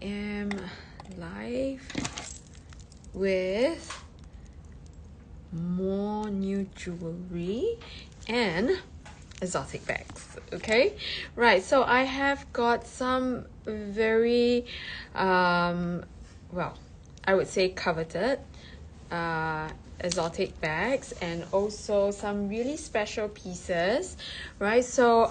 am live with more new jewelry and exotic bags. Okay, right, so I have got some very well, I would say coveted exotic bags, and also some really special pieces, right? So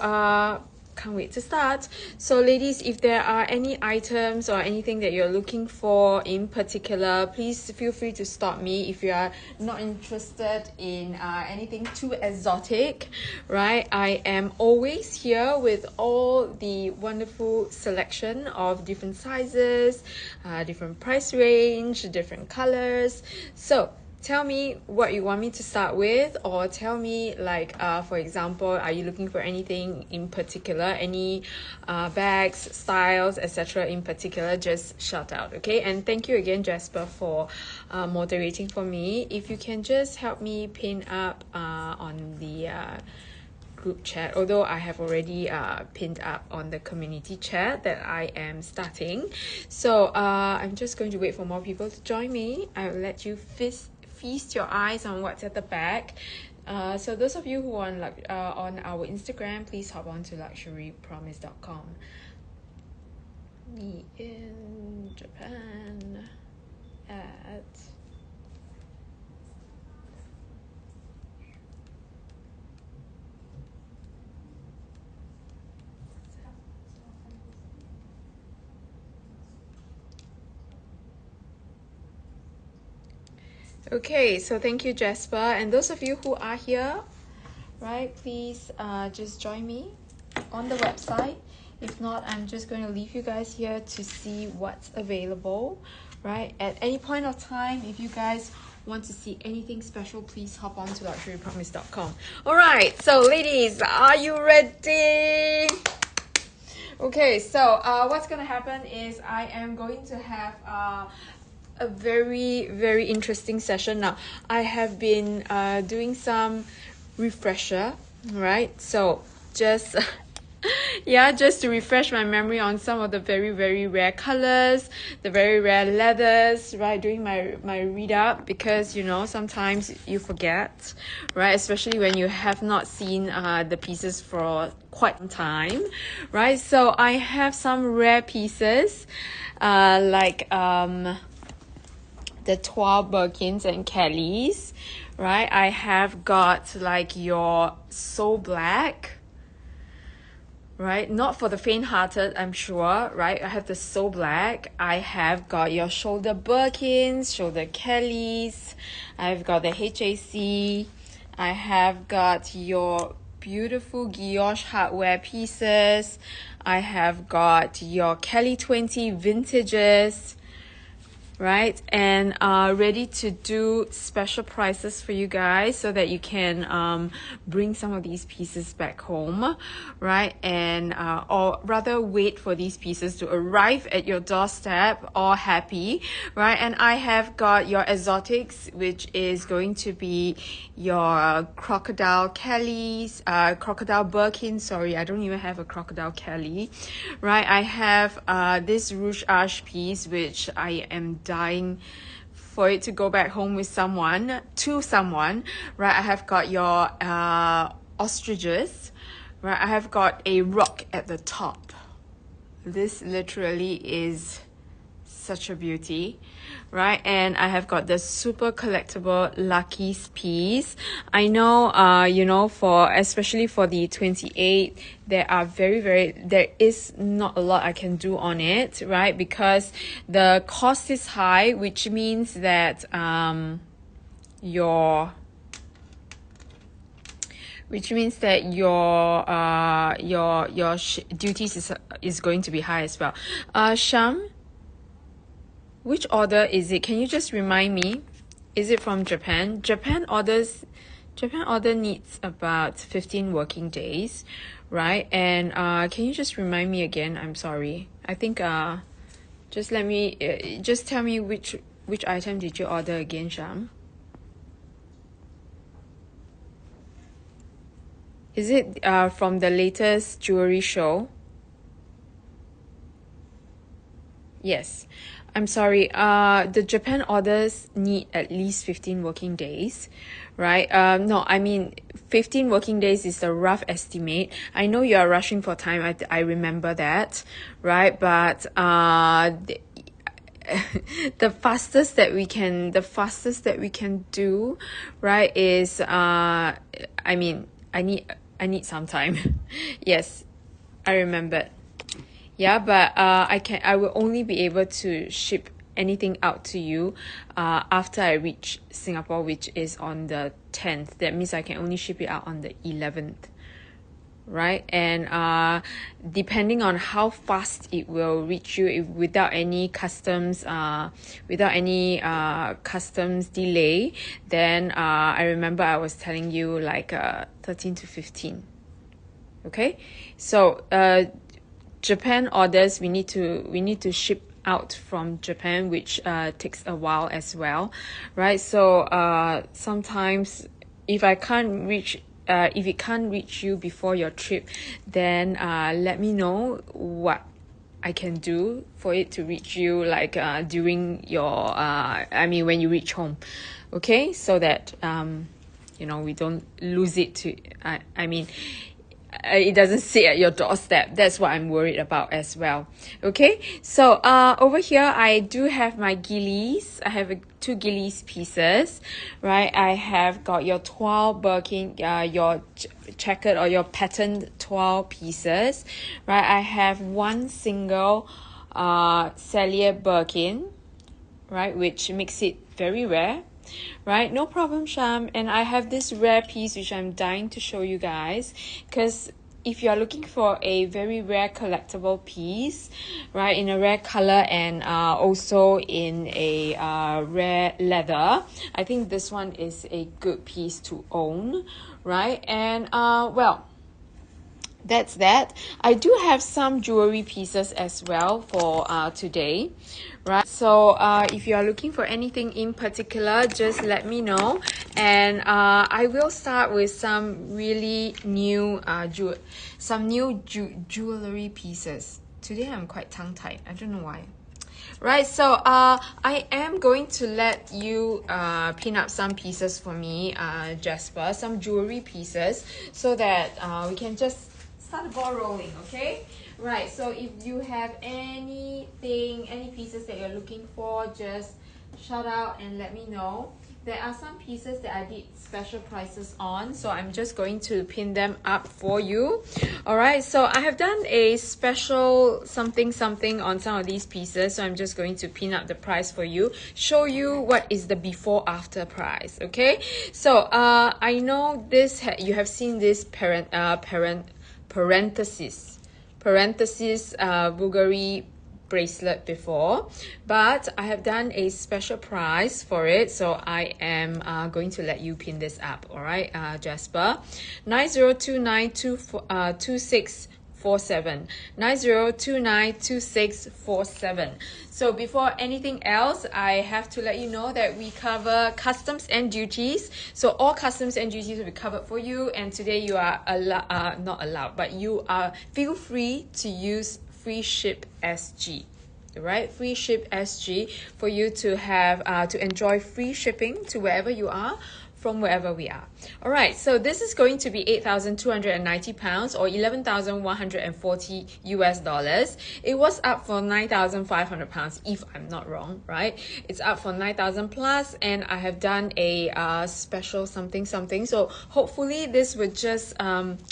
can't wait to start. So ladies, if there are any items or anything that you're looking for in particular, please feel free to stop me if you are not interested in anything too exotic, right? I am always here with all the wonderful selection of different sizes, different price range, different colors. So tell me what you want me to start with, or tell me, like, for example, are you looking for anything in particular, any bags, styles, etc. in particular? Just shout out, okay? And thank you again, Jasper, for moderating for me. If you can just help me pin up on the group chat, although I have already pinned up on the community chat that I am starting. So I'm just going to wait for more people to join me. I will let you feast your eyes on what's at the back. So those of you who are on our Instagram, please hop on to luxurypromise.com. Me in Japan at Okay, so thank you, Jasper. And those of you who are here, right, please just join me on the website. If not, I'm just going to leave you guys here to see what's available, right? At any point of time, if you guys want to see anything special, please hop on to luxurypromise.com. All right, so ladies, are you ready? Okay, so what's going to happen is I am going to have a very interesting session. Now I have been doing some refresher, right? So just yeah, just to refresh my memory on some of the very rare colors, the very rare leathers, right? Doing my read up, because you know sometimes you forget, right? Especially when you have not seen the pieces for quite some time, right? So I have some rare pieces like the 12 Birkins and Kellys, right? I have got like your So Black, right? Not for the faint-hearted, I'm sure, right? I have the So Black. I have got your shoulder Birkins, shoulder Kellys. I've got the HAC. I have got your beautiful guilloche hardware pieces. I have got your Kelly 20 vintages, right? And ready to do special prices for you guys so that you can bring some of these pieces back home, right? And or rather wait for these pieces to arrive at your doorstep, all happy, right? And I have got your exotics, which is going to be your crocodile Kellys, crocodile Birkin. Sorry, I don't even have a crocodile Kelly, right? I have this Rouge Arche piece, which I am dying for it to go back home with someone, right? I have got your ostriches, right? I have got a rock at the top. This literally is such a beauty, right? And I have got the super collectible Lucky's piece. I know, you know, for especially for the 28, there is not a lot I can do on it, right? Because the cost is high, which means that your duties is going to be high as well. Sham, which order is it? Can you just remind me? Is it from Japan? Japan order needs about 15 working days, right? And can you just remind me again? I'm sorry. I think just let me just tell me which item did you order again, Sham? Is it from the latest jewelry show? Yes, I'm sorry. The Japan orders need at least 15 working days, right? No, I mean 15 working days is the rough estimate. I know you are rushing for time. I remember that, right? But the fastest that we can do, right, is I mean, I need some time. Yes, I remembered. Yeah, but I will only be able to ship anything out to you after I reach Singapore, which is on the 10th. That means I can only ship it out on the 11th, right? And depending on how fast it will reach you, if without any customs delay, then I remember I was telling you like 13 to 15. Okay, so Japan orders, we need to ship out from Japan, which takes a while as well, right? So sometimes if it can't reach you before your trip, then let me know what I can do for it to reach you, like during your when you reach home, okay? So that we don't lose it to it doesn't sit at your doorstep. That's what I'm worried about as well. Okay, so over here I do have my gillies. I have two gillies pieces, right? I have got your 12 Birkin, your checkered or your patterned 12 pieces, right? I have one single Cellier Birkin, right, which makes it very rare. Right, no problem, Sham. And I have this rare piece which I'm dying to show you guys, because if you are looking for a very rare collectible piece, right, in a rare color and also in a rare leather, I think this one is a good piece to own, right? And well, that's that. I do have some jewelry pieces as well for today, right? So if you are looking for anything in particular, just let me know, and I will start with some really new jewelry pieces. Today I'm quite tongue-tied. I don't know why. Right, so I am going to let you pin up some pieces for me, Jasper, some jewelry pieces, so that we can just start the ball rolling, okay? Right, so if you have any pieces that you're looking for, just shout out and let me know. There are some pieces that I did special prices on, so I'm just going to pin them up for you. All right, so I have done a special something on some of these pieces, so I'm just going to pin up the price for you, show you what is the before after price. Okay, so I know this you have seen this parenthesis Bulgari bracelet before, but I have done a special price for it, so I am going to let you pin this up. All right, Jasper, 90292647, 90292647. So before anything else, I have to let you know that we cover customs and duties. So all customs and duties will be covered for you, and today you are not allowed, but you are feel free to use Free Ship SG, right? Free Ship SG for you to have to enjoy free shipping to wherever you are from wherever we are. All right, so this is going to be 8,290 pounds or 11,140 US dollars. It was up for 9,500 pounds, if I'm not wrong, right? It's up for 9,000 plus, and I have done a special something. So hopefully this would just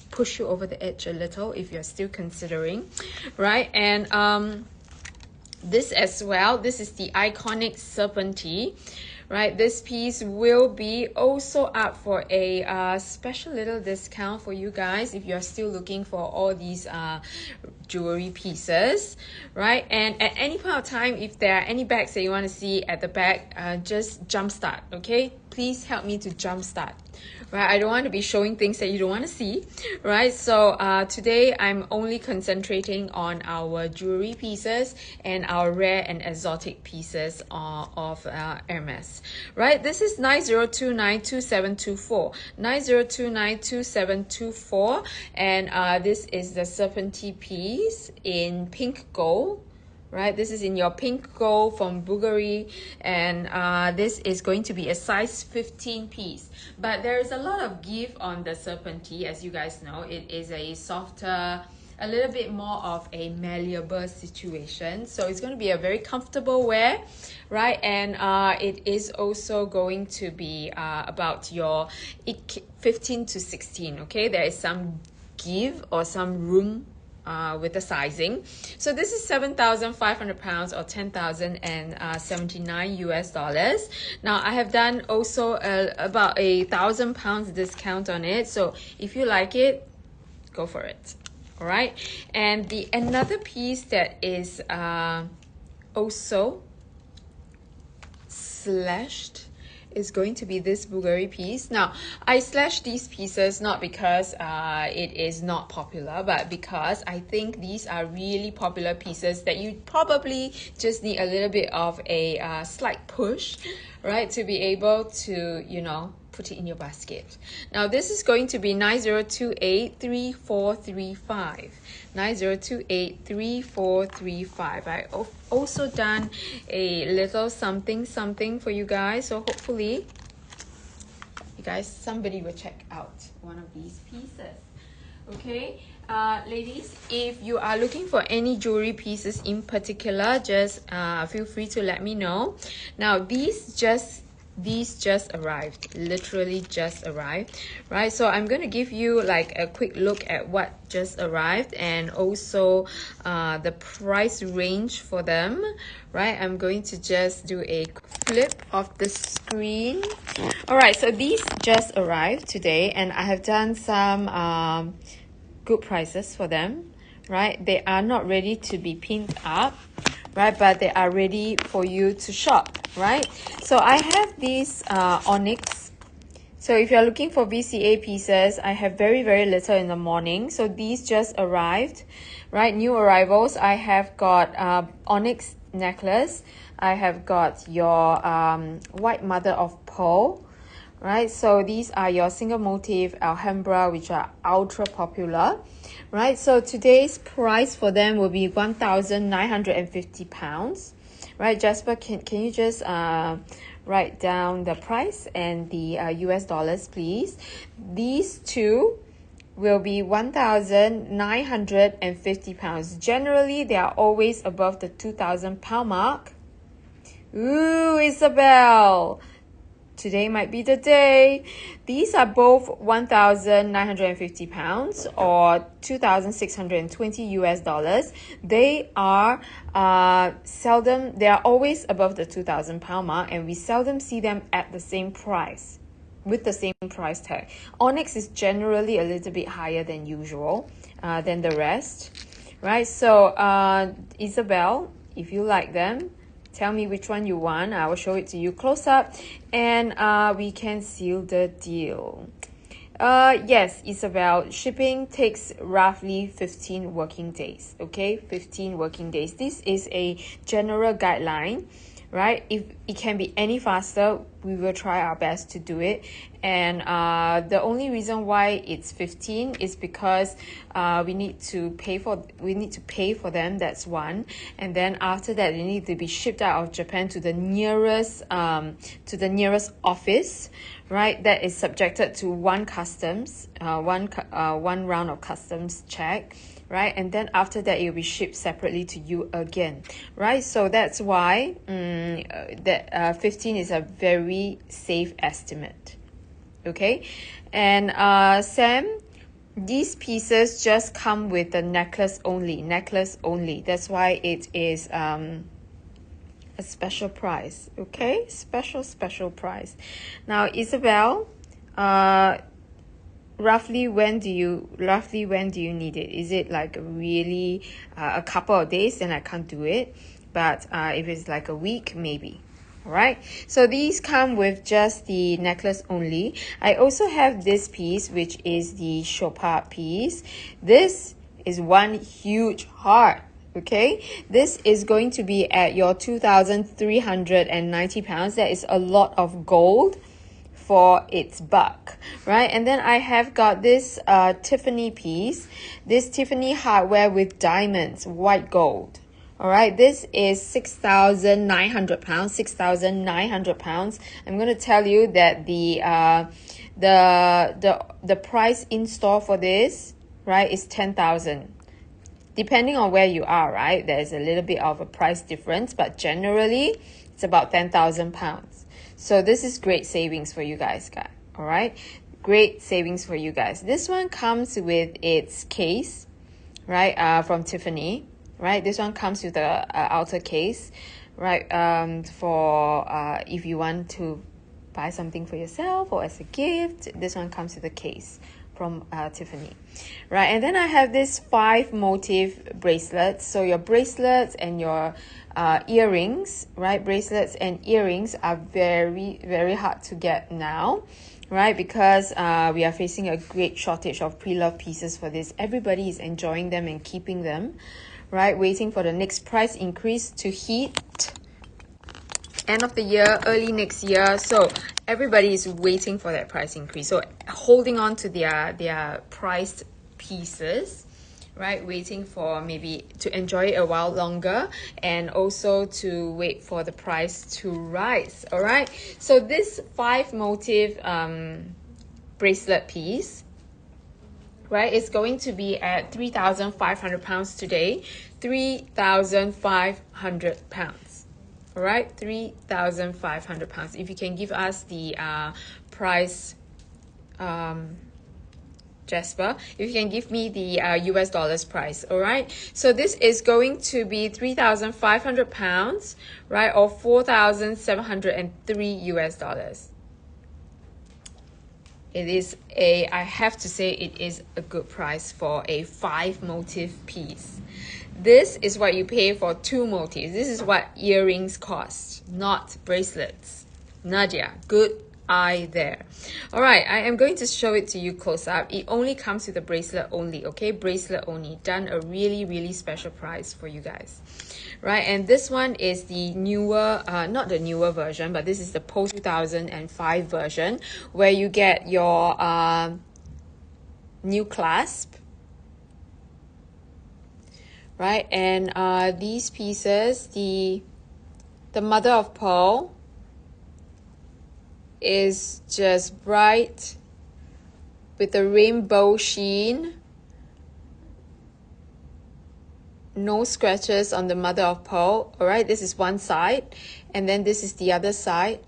push you over the edge a little if you're still considering, right? And this as well, this is the iconic Serpentine, right? This piece will be also up for a special little discount for you guys if you're still looking for all these jewelry pieces, right? And at any point of time, if there are any bags that you want to see at the back, just jumpstart, okay? Please help me to jumpstart, right? I don't want to be showing things that you don't want to see, right? So today I'm only concentrating on our jewelry pieces and our rare and exotic pieces of Hermes, right? This is 90292724, 90292724, and this is the Serpentine piece in pink gold, right? This is in your pink gold from Bulgari, and this is going to be a size 15 piece. But there is a lot of give on the Serpentine, as you guys know. It is a softer, a little bit more of a malleable situation, so it's going to be a very comfortable wear, right? And it is also going to be about your 15 to 16. Okay, there is some give or some room with the sizing. So this is 7,500 pounds or 10,079 US dollars. Now I have done also about £1,000 discount on it, so if you like it, go for it. All right, and the another piece that is also slashed is going to be this Bulgari piece. Now, I slashed these pieces not because it is not popular, but because I think these are really popular pieces that you probably just need a little bit of a slight push, right, to be able to, you know, put it in your basket. Now, this is going to be 90283435. 90283435. I also done a little something for you guys, so hopefully you guys, somebody will check out one of these pieces. Okay, ladies, if you are looking for any jewelry pieces in particular, just feel free to let me know. Now these just arrived, literally just arrived, right? So I'm going to give you like a quick look at what just arrived, and also the price range for them, right? I'm going to just do a flip of the screen. All right, so these just arrived today, and I have done some good prices for them, right? They are not ready to be pinned up, right, but they are ready for you to shop, right? So I have these onyx. So if you're looking for VCA pieces, I have very little in the morning, so these just arrived, right? New arrivals. I have got onyx necklace. I have got your white mother of pearl, right? So these are your single motif Alhambra, which are ultra popular, right? So today's price for them will be £1,950, right? Jasper, can you just write down the price and the US dollars, please? These two will be £1,950. Generally, they are always above the £2,000 mark. Ooh, Isabel, today might be the day. These are both £1,950 or 2,620 US dollars. They are they are always above the £2,000 mark, and we seldom see them at the same price, with the same price tag. Onyx is generally a little bit higher than usual, than the rest, right? So Isabel, if you like them, tell me which one you want. I will show it to you close up, and we can seal the deal. Yes, Isabel, shipping takes roughly 15 working days. Okay, 15 working days. This is a general guideline, right? If it can be any faster, we will try our best to do it. And the only reason why it's 15 is because we need to pay for them. That's one. And then after that, they need to be shipped out of Japan to the nearest office, right? That is subjected to one round of customs check, right? And then after that, it will be shipped separately to you again, right? So that's why 15 is a very safe estimate. Okay, and Sam, these pieces just come with the necklace only. That's why it is a special price. Okay, special price. Now, Isabel, roughly when do you need it? Is it like really a couple of days? Then I can't do it, but if it's like a week, maybe. All right, so these come with just the necklace only. I also have this piece, which is the Chopard piece. This is one huge heart. Okay, this is going to be at your £2,390. That is a lot of gold for its buck, right? And then I have got this Tiffany piece, this Tiffany hardware with diamonds, white gold, All right, this is 6,900 pounds. 6,900 pounds. I'm going to tell you that the price in store for this, right, is 10,000. Depending on where you are, right, there's a little bit of a price difference, but generally it's about 10,000 pounds. So this is great savings for you guys. All right, great savings for you guys. This one comes with its case, right, from Tiffany. Right, this one comes with the outer case, right, for if you want to buy something for yourself or as a gift. This one comes with a case from Tiffany, right? And then I have this 5 motif bracelets. So your bracelets and your earrings, right, bracelets and earrings are very, very hard to get now, right, because we are facing a great shortage of pre-loved pieces for this. Everybody is enjoying them and keeping them, right, waiting for the next price increase to hit end of the year, early next year. So everybody is waiting for that price increase, so holding on to their priced pieces, right, waiting for maybe to enjoy it a while longer, and also to wait for the price to rise. All right, so this 5 motif bracelet piece, right, it's going to be at 3,500 pounds today. 3,500 pounds. All right, 3,500 pounds. If you can give us the price, Jasper, if you can give me the US dollars price. All right, so this is going to be 3,500 pounds, right, or 4,703 US dollars. It is I have to say, it is a good price for a 5 motif piece. This is what you pay for 2 motifs. This is what earrings cost, not bracelets. Nadia, good eye there. All right, I am going to show it to you close up. It only comes with a bracelet only, okay? Bracelet only. Done a really, really special price for you guys. Right, and this one is the newer, not the newer version, but this is the post 2005 version, where you get your new clasp, right? And these pieces, the mother of pearl is just bright with a rainbow sheen. No scratches on the mother of pearl. All right, this is one side, and then this is the other side.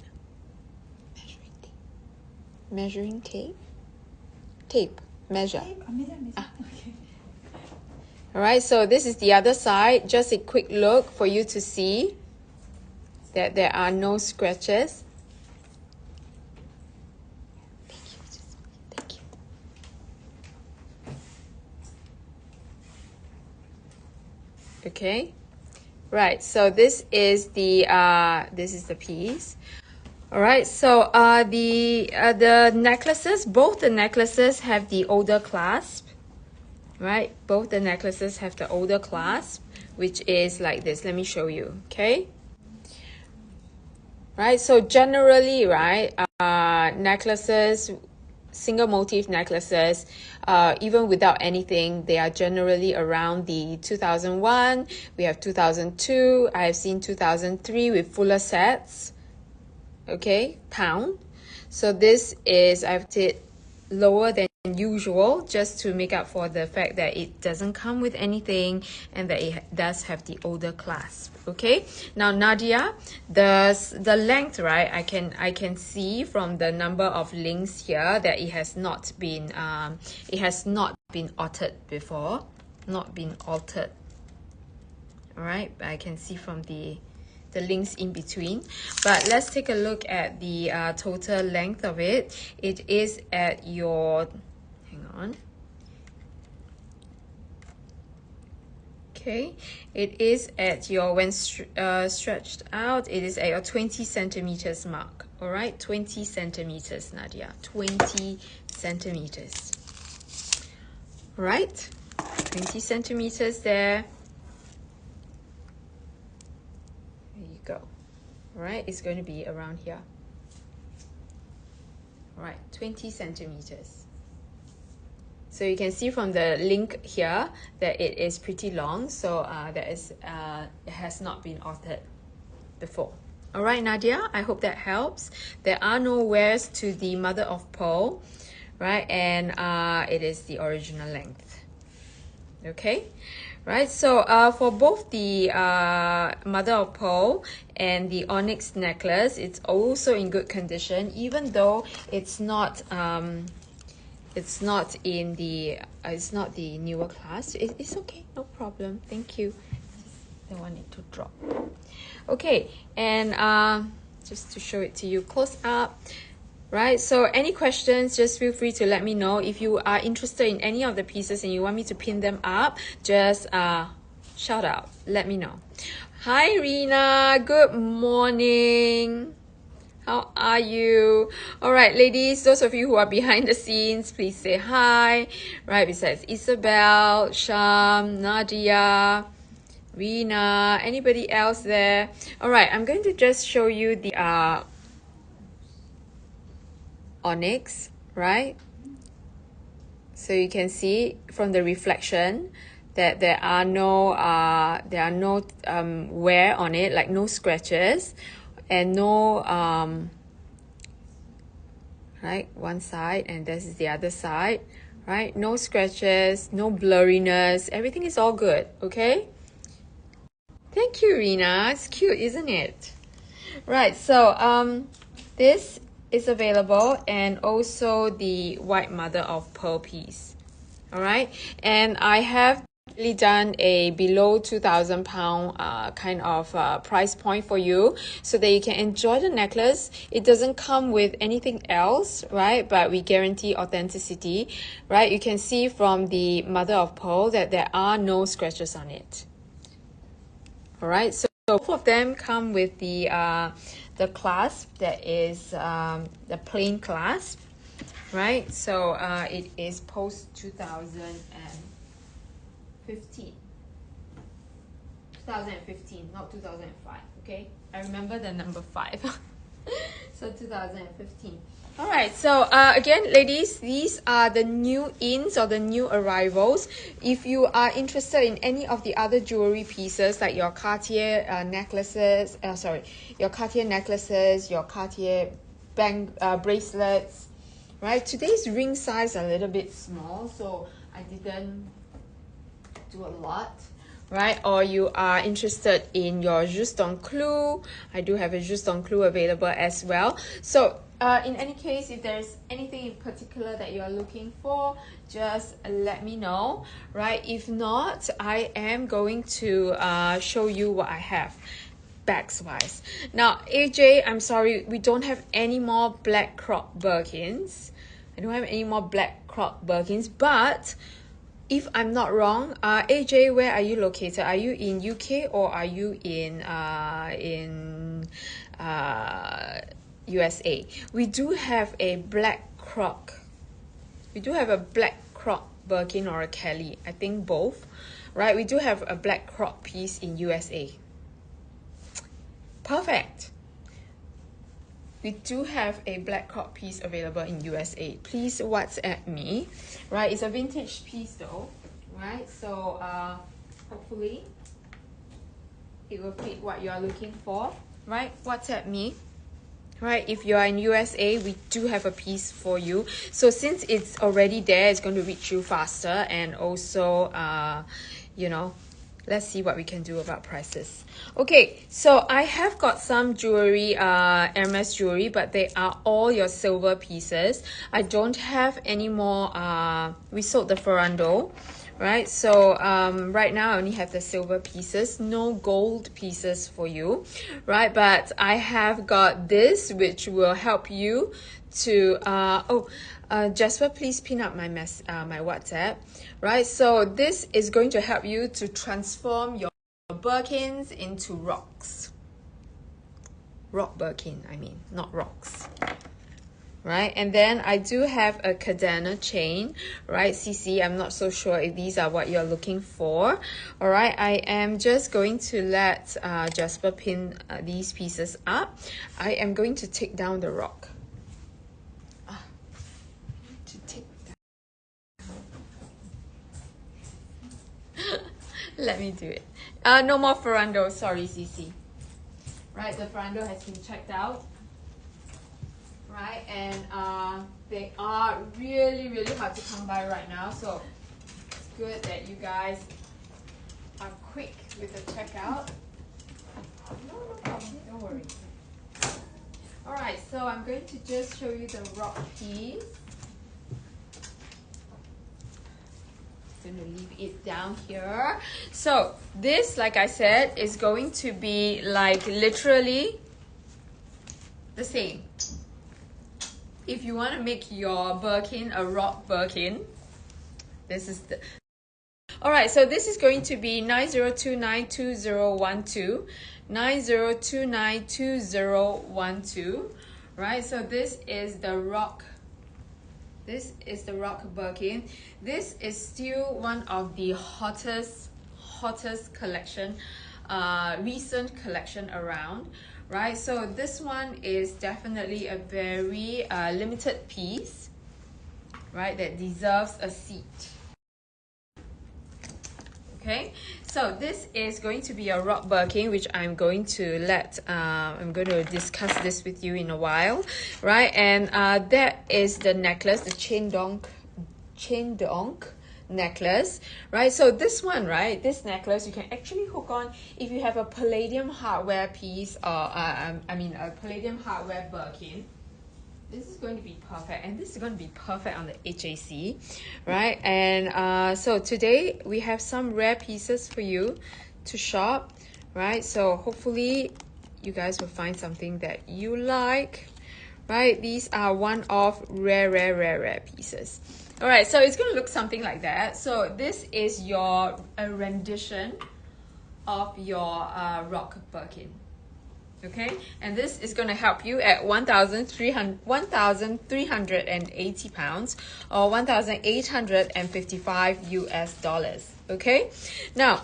Measuring tape, measure. Okay. All right, so this is the other side. Just a quick look for you to see that there are no scratches. Thank you. Okay, right, so this is the piece. All right, so the necklaces, both the necklaces have the older clasp, right? Both the necklaces have the older clasp, which is like this. Let me show you, okay? Right, so generally, right, necklaces, single motif necklaces, even without anything, they are generally around the 2001. We have 2002. I have seen 2003 with fuller sets. Okay, pound. So this is, I've did lower than usual just to make up for the fact that it doesn't come with anything and that it does have the older clasp. Okay, now Nadia, the length, right, I can see from the number of links here that it has not been altered before, not been altered. All right, I can see from the links in between, but let's take a look at the total length of it. It is at your, hang on, okay, it is at your, when stretched out, it is at your 20 centimeters mark. All right, 20 centimeters, Nadia, 20 centimeters. All right, 20 centimeters there. Go. All right, it's going to be around here. All right, 20 centimeters. So you can see from the link here that it is pretty long, so it has not been altered before. All right, Nadia, I hope that helps. There are no wears to the mother of pearl, right? And it is the original length. Okay, right? So for both the mother of pearl and the onyx necklace, it's also in good condition, even though it's not in the it's not the newer class. It's okay, no problem. Thank you. Don't want it to drop. Okay, and just to show it to you close up, right? So any questions, just feel free to let me know. If you are interested in any of the pieces and you want me to pin them up, just shout out, let me know. Hi Rina, good morning. How are you? All right, ladies, those of you who are behind the scenes, please say hi. Right, besides Isabel, Sham, Nadia, Rina, anybody else there? All right, I'm going to just show you the onyx, right? So you can see from the reflection that there are no wear on it, like no scratches, and no right, one side, and this is the other side, right? No scratches, no blurriness, everything is all good. Okay, thank you, Rina. It's cute, isn't it? Right, so this is available, and also the white mother of pearl piece. All right, and I have really done a below 2,000 pound kind of price point for you, so that you can enjoy the necklace. It doesn't come with anything else, right? But we guarantee authenticity, right? You can see from the mother of pearl that there are no scratches on it. All right, so both of them come with the clasp that is the plain clasp, right? So it is post 2015, not 2005. Okay, I remember the number 5. So 2015. All right, so again, ladies, these are the new ins or the new arrivals. If you are interested in any of the other jewelry pieces, like your Cartier necklaces, your Cartier necklaces, your Cartier bracelets, right? Today's ring size a little bit small, so I didn't do a lot, right? Or you are interested in your Juste Clou, I do have a Juste Clou available as well. So in any case, if there's anything in particular that you're looking for, just let me know, right? If not, I am going to show you what I have bags wise. Now AJ, I'm sorry, we don't have any more black crop Birkins. I don't have any more black crop Birkins, but if I'm not wrong, AJ, where are you located? Are you in UK or are you in USA? We do have a black croc. We do have a black croc Birkin or a Kelly. I think both, right? We do have a black croc piece in USA. Perfect. We do have a black croc piece available in USA. Please WhatsApp me, right? It's a vintage piece though, right? So hopefully it will fit what you are looking for, right? WhatsApp me, right? If you are in USA, we do have a piece for you. So since it's already there, it's going to reach you faster, and also you know, let's see what we can do about prices. Okay, so I have got some jewelry, Hermes jewelry, but they are all your silver pieces. I don't have any more. We sold the Ferrando, right? So right now I only have the silver pieces, no gold pieces for you, right? But I have got this, which will help you to Jasper, please pin up my my WhatsApp, right? So this is going to help you to transform your Birkins into rocks. Rock Birkin, I mean, not rocks. Right, and then I do have a Cadena chain, right? CC, I'm not so sure if these are what you're looking for. All right, I am just going to let Jasper pin these pieces up. I am going to take down the rock. To take down. Let me do it. No more Ferrando. Sorry, Cece. Right, the Ferrando has been checked out. Right, and they are really, really hard to come by right now. So it's good that you guys are quick with the checkout. No problem. Don't worry. All right, so I'm going to just show you the rock piece. Going to leave it down here. So this, like I said, is going to be like literally the same. If you want to make your Birkin a rock Birkin, this is the... All right, so this is going to be 90292012, 90292012, right? So this is the rock. This is the rock Birkin. This is still one of the hottest collection, recent collection around, right? So this one is definitely a very limited piece, right? That deserves a seat. Okay, so this is going to be a rock Birkin, which I'm going to discuss this with you in a while, right? And that is the necklace, the chain donk necklace, right? So this one, right, this necklace you can actually hook on if you have a palladium hardware piece, or a palladium hardware Birkin. This is going to be perfect, and this is going to be perfect on the HAC, right? And so today we have some rare pieces for you to shop, right? So hopefully you guys will find something that you like, right? These are one of rare pieces. All right, so it's going to look something like that. So this is a rendition of your rock Birkin. Okay, and this is going to help you at 1,380 pounds or 1,855 US dollars. Okay, now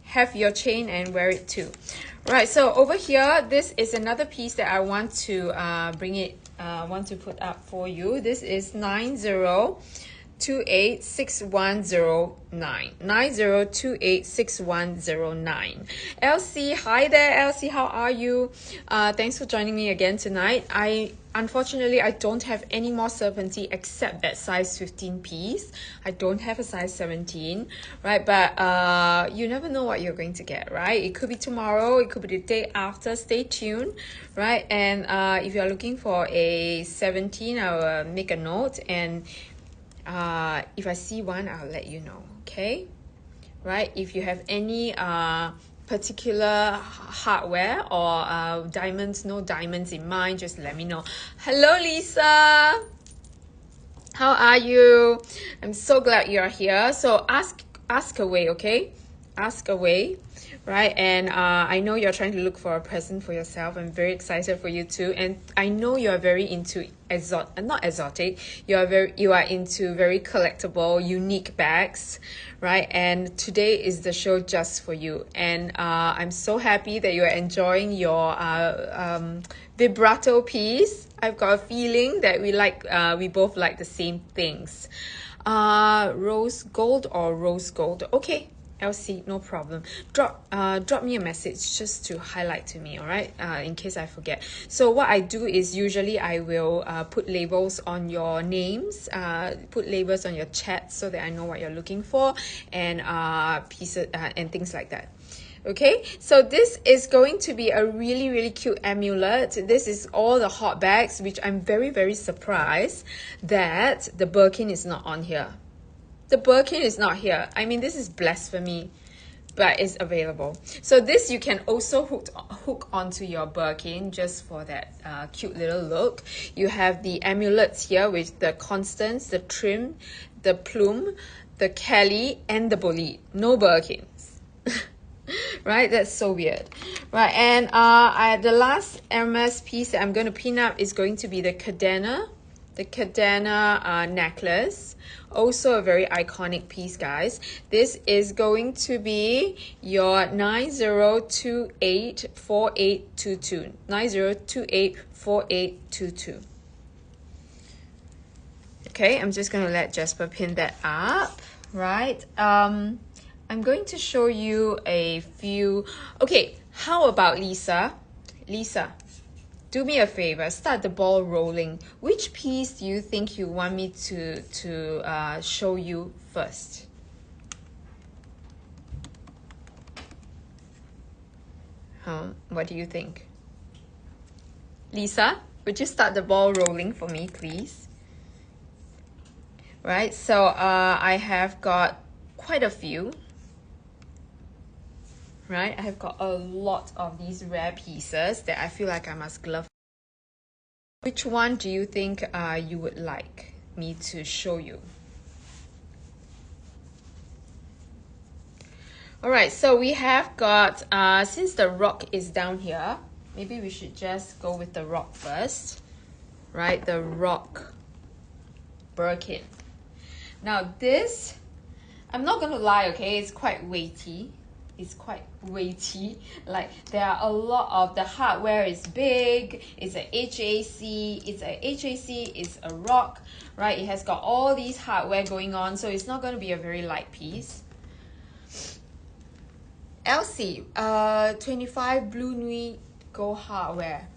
have your chain and wear it too. Right, so over here, this is another piece that I want to put up for you. This is 90286109, 90286109. Elsie, hi there, Elsie, how are you? Thanks for joining me again tonight. Unfortunately, I don't have any more Serpentine except that size 15 piece. I don't have a size 17, right? But you never know what you're going to get, right? It could be tomorrow, it could be the day after. Stay tuned, right? And if you're looking for a 17, I will make a note, and if I see one, I'll let you know. Okay, right? If you have any particular hardware or no diamonds in mind, just let me know. Hello, Lisa, how are you? I'm so glad you're here. So ask away, okay? Ask away, right? And I know you're trying to look for a present for yourself. I'm very excited for you too, and I know you're very into not exotic, you are into very collectible, unique bags, right? And today is the show just for you. And I'm so happy that you're enjoying your vibrato piece. I've got a feeling that we both like the same things. Rose gold or rose gold? Okay, Elsie, no problem. Drop me a message just to highlight to me, all right? In case I forget. So what I do is usually I will put labels on your names, put labels on your chat so that I know what you're looking for, and pieces and things like that. Okay, so this is going to be a really cute amulet. This is all the hot bags, which I'm very surprised that the Birkin is not on here. The Birkin is not here. I mean, this is blasphemy, but it's available. So this you can also hook onto your Birkin just for that cute little look. You have the amulets here with the constants, the trim, the plume, the Kelly, and the bolide. No Birkins. Right, that's so weird, right? And the last Hermes piece that I'm going to pin up is going to be the Cadena necklace. Also a very iconic piece, guys. This is going to be your 90284822, 90284822. Okay, I'm just going to let Jasper pin that up, right? I'm going to show you a few. Okay, how about Lisa? Lisa, do me a favor, start the ball rolling. Which piece do you think you want me to show you first? What do you think? Lisa, would you start the ball rolling for me, please? Right, so I have got quite a few. Right, I have got a lot of these rare pieces that I feel like I must glove. Which one do you think you would like me to show you? All right, so we have got, since the rock is down here, maybe we should just go with the rock first, right? The rock Birkin. Now this, I'm not gonna lie, okay, it's quite weighty. It's quite weighty. Like there are a lot of the hardware is big. It's a HAC. It's a rock, right? It has got all these hardware going on, so it's not going to be a very light piece. Elsie, 25 Blue Nuit Gold hardware.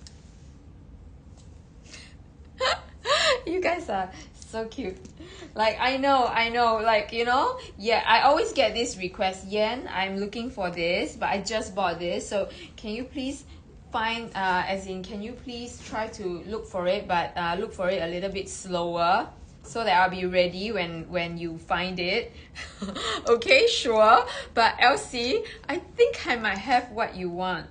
You guys are so cute. Like I know, like you know, yeah, I always get this request, Yen, I'm looking for this, but I just bought this, so can you please find as in can you please try to look for it, but look for it a little bit slower so that I'll be ready when you find it. Okay, sure. But Elsie, I think I might have what you want.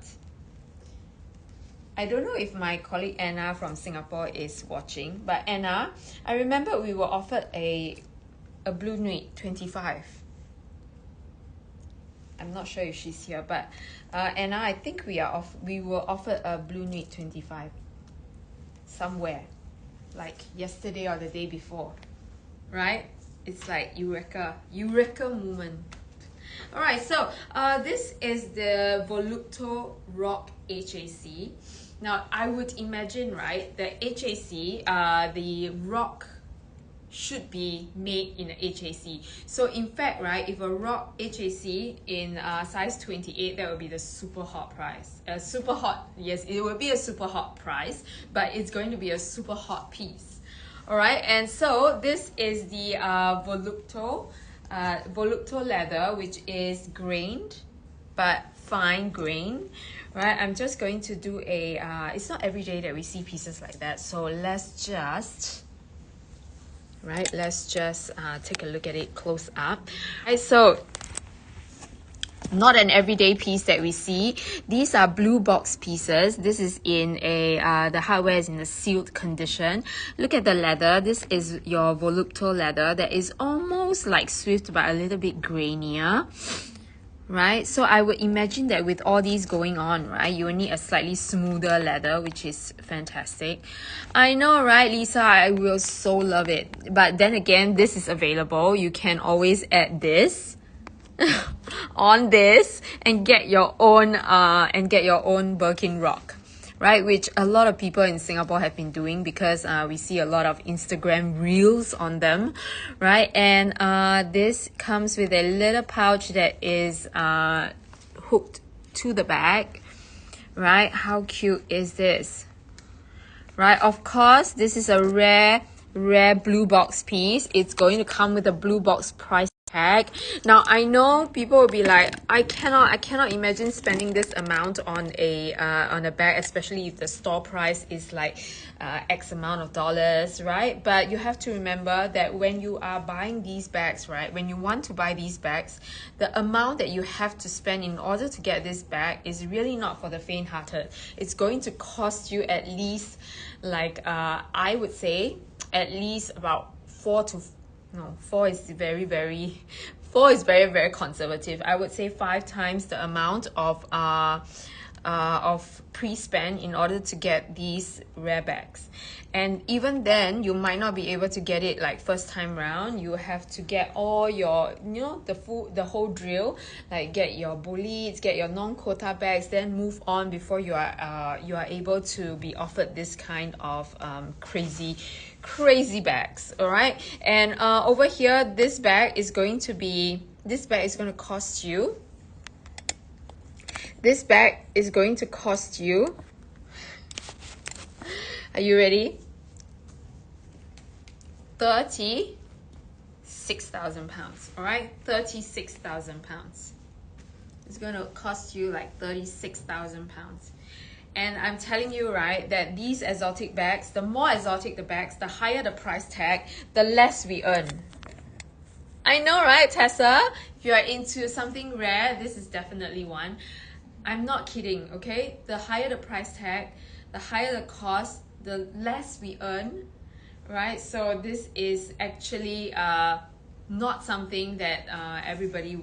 I don't know if my colleague Anna from Singapore is watching, but Anna, I remember we were offered a Blue Nuit 25. I'm not sure if she's here, but Anna, I think we were offered a Blue Nuit 25 somewhere, like yesterday or the day before, right? It's like Eureka moment. All right, so this is the Volupto Rock HAC. Now, I would imagine, right, the HAC, the rock should be made in a HAC. So in fact, right, if a rock HAC in size 28, that would be the super hot price. Super hot, yes, it will be a super hot price, but it's going to be a super hot piece. All right, and so this is the Volupto leather, which is grained, but fine grain, right? I'm just going to do a, it's not every day that we see pieces like that, so let's just, right, let's just take a look at it close up. Right, so not an everyday piece that we see. These are blue box pieces. This is in a the hardware is in a sealed condition. Look at the leather. This is your Volupto leather that is almost like Swift but a little bit grainier, right? So I would imagine that with all these going on, right, you will need a slightly smoother leather, which is fantastic. I know, right, Lisa? I will so love it. But then again, this is available. You can always add this on this and get your own Birkin rock, right? Which a lot of people in Singapore have been doing because we see a lot of Instagram reels on them, right? And this comes with a little pouch that is hooked to the bag, right? How cute is this, right? Of course, this is a rare blue box piece. It's going to come with a blue box price tag. Now I know people will be like, I cannot imagine spending this amount on a bag, especially if the store price is like X amount of dollars, right? But you have to remember that when you are buying these bags, right, when you want to buy these bags, the amount that you have to spend in order to get this bag is really not for the faint-hearted. It's going to cost you at least, like I would say at least about 4 is very conservative. I would say 5 times the amount of pre-spend in order to get these rare bags. And even then, you might not be able to get it like first time round. You have to get all your, you know, the whole drill, like get your bullets, get your non-quota bags, then move on before you are able to be offered this kind of crazy bags. All right, and over here, this bag is going to be this bag is going to cost you, this bag is going to cost you, are you ready? 36,000 pounds. All right, 36,000 pounds. It's going to cost you like 36,000 pounds. And I'm telling you, right, that these exotic bags, the more exotic the bags, the higher the price tag, the less we earn. I know, right, Tessa? If you are into something rare, this is definitely one. I'm not kidding, okay? The higher the price tag, the higher the cost, the less we earn, right? So this is actually not something that everybody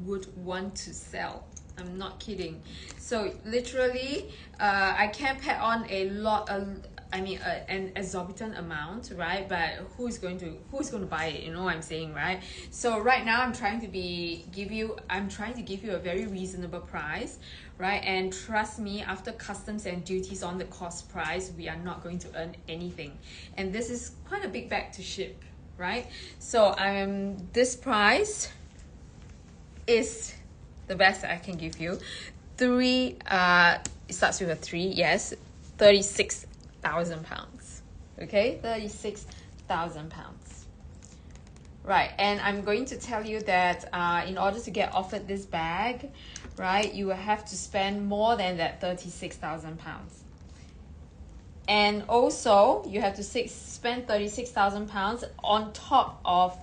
would want to sell. I'm not kidding. So literally, I can put on an exorbitant amount, right? But who's going to buy it? You know what I'm saying, right? So right now, I'm trying to give you a very reasonable price, right? And trust me, after customs and duties on the cost price, we are not going to earn anything. And this is quite a big bag to ship, right? So this price is the best I can give you. It starts with a 3, yes, 36,000 pounds. Okay, 36,000 pounds. Right, and I'm going to tell you that in order to get offered this bag, right, you will have to spend more than that 36,000 pounds. And also, you have to spend 36,000 pounds on top of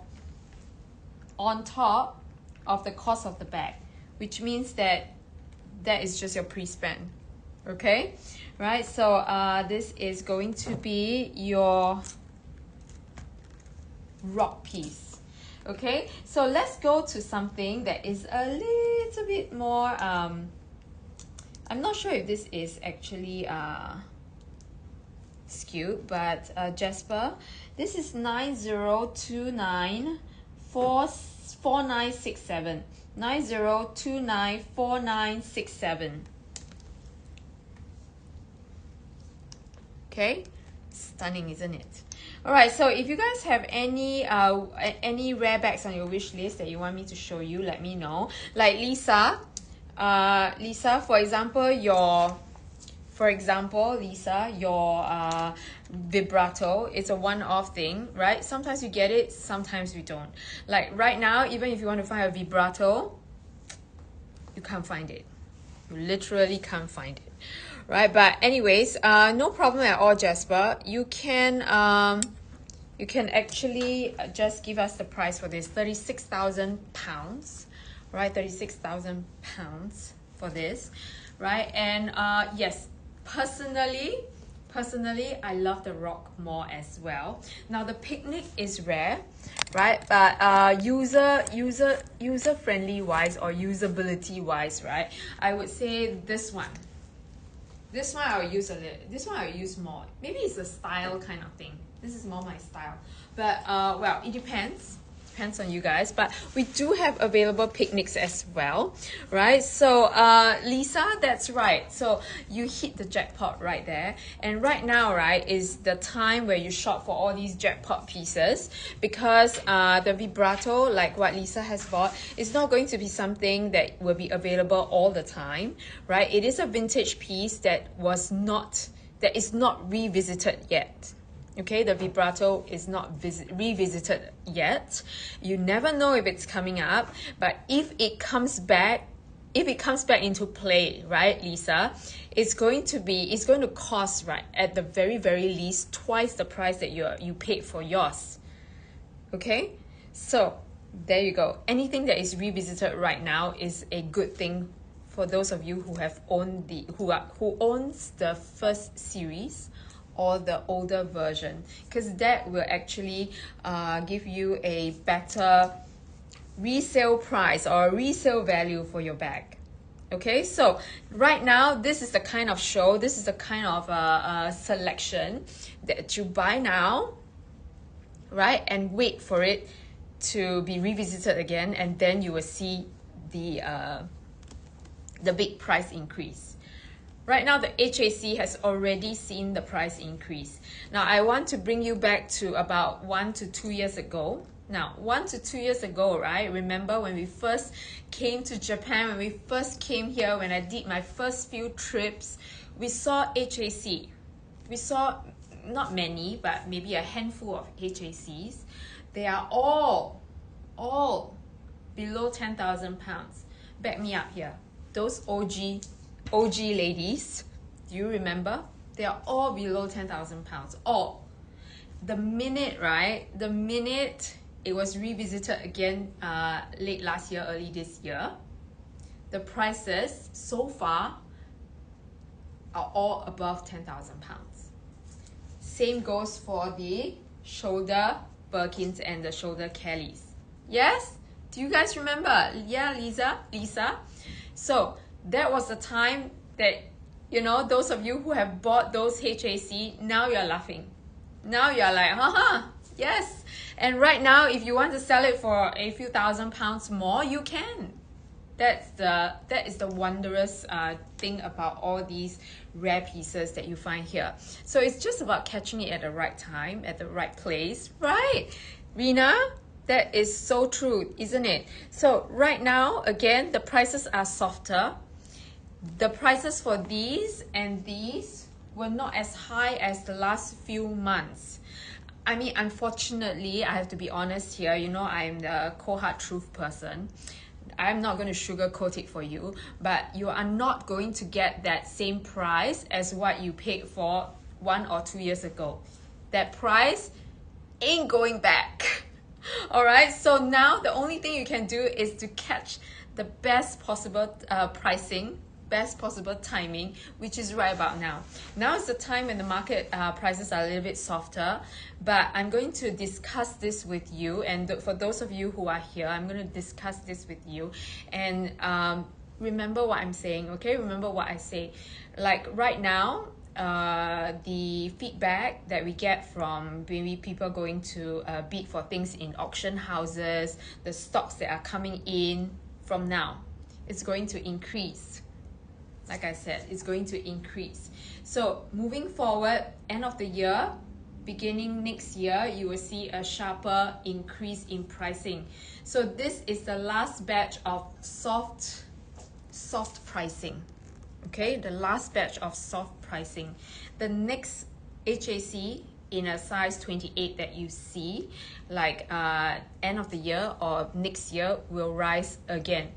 the cost of the bag, which means that is just your pre-spend. Okay, right? So this is going to be your rock piece. Okay, so let's go to something that is a little bit more I'm not sure if this is actually skewed, but Jasper, this is 90294967. 90294967. Okay, stunning, isn't it? All right, so if you guys have any rare bags on your wish list that you want me to show you, let me know. Like Lisa, for example, your vibrato is a one-off thing, right? Sometimes you get it, sometimes we don't. Like right now, even if you want to find a vibrato, you can't find it. You literally can't find it, right? But anyways, no problem at all, Jasper. You can actually just give us the price for this, 36,000 pounds, right? 36,000 pounds for this, right? And yes, personally, I love the rock more as well. Now the picnic is rare, right? But user friendly wise or usability wise, right? I would say this one. This one I will use more. Maybe it's a style kind of thing. This is more my style. But well, it depends on you guys, but we do have available picnics as well, right? So Lisa, that's right, so you hit the jackpot right there. And right now, right, is the time where you shop for all these jackpot pieces, because the vibrato, like what Lisa has bought, is not going to be something that will be available all the time, right? It is a vintage piece that is not revisited yet. Okay, the vibrato is not revisited yet. You never know if it's coming up, but if it comes back into play, right, Lisa, it's going to cost, right, at the very least twice the price that you paid for yours. Okay, so there you go. Anything that is revisited right now is a good thing for those of you who have who owns the first series or the older version, because that will actually give you a better resale price or resale value for your bag. Okay, so right now, this is the kind of show, this is the kind of selection that you buy now, right, and wait for it to be revisited again, and then you will see the big price increase. Right now, the HAC has already seen the price increase. Now, I want to bring you back to about 1 to 2 years ago, Now, 1 to 2 years ago, right? Remember when we first came to Japan, when we first came here, when I did my first few trips, we saw HAC. We saw not many, but maybe a handful of HACs. They are all below 10,000 pounds. Back me up here. Those OG ladies, do you remember? They are all below 10,000 pounds. All. The minute it was revisited again late last year, early this year, the prices so far are all above 10,000 pounds. Same goes for the shoulder Birkins and the shoulder Kellys. Yes? Do you guys remember? Yeah, Lisa? So that was the time that, you know, those of you who have bought those HAC, now you're laughing. Now you're like, haha, yes. And right now, if you want to sell it for a few £1,000s more, you can. That is the wondrous thing about all these rare pieces that you find here. So it's just about catching it at the right time, at the right place, right? Rina, that is so true, isn't it? So right now, again, the prices are softer. The prices for these and these were not as high as the last few months. I mean, unfortunately, I have to be honest here. You know, I'm the cold hard truth person. I'm not going to sugarcoat it for you, but you are not going to get that same price as what you paid for 1 or 2 years ago. That price ain't going back. All right, so now the only thing you can do is to catch the best possible pricing, best possible timing, which is right about now. Now is the time when the market prices are a little bit softer, but I'm going to discuss this with you, and for those of you who are here, I'm going to discuss this with you, and remember what I'm saying, okay? Remember what I say. Like right now, the feedback that we get from maybe people going to bid for things in auction houses, the stocks that are coming in from now, it's going to increase. Like I said, it's going to increase. So moving forward, end of the year, beginning next year, you will see a sharper increase in pricing. So this is the last batch of soft pricing. Okay, the last batch of soft pricing. The next HAC in a size 28 that you see, like end of the year or next year, will rise again.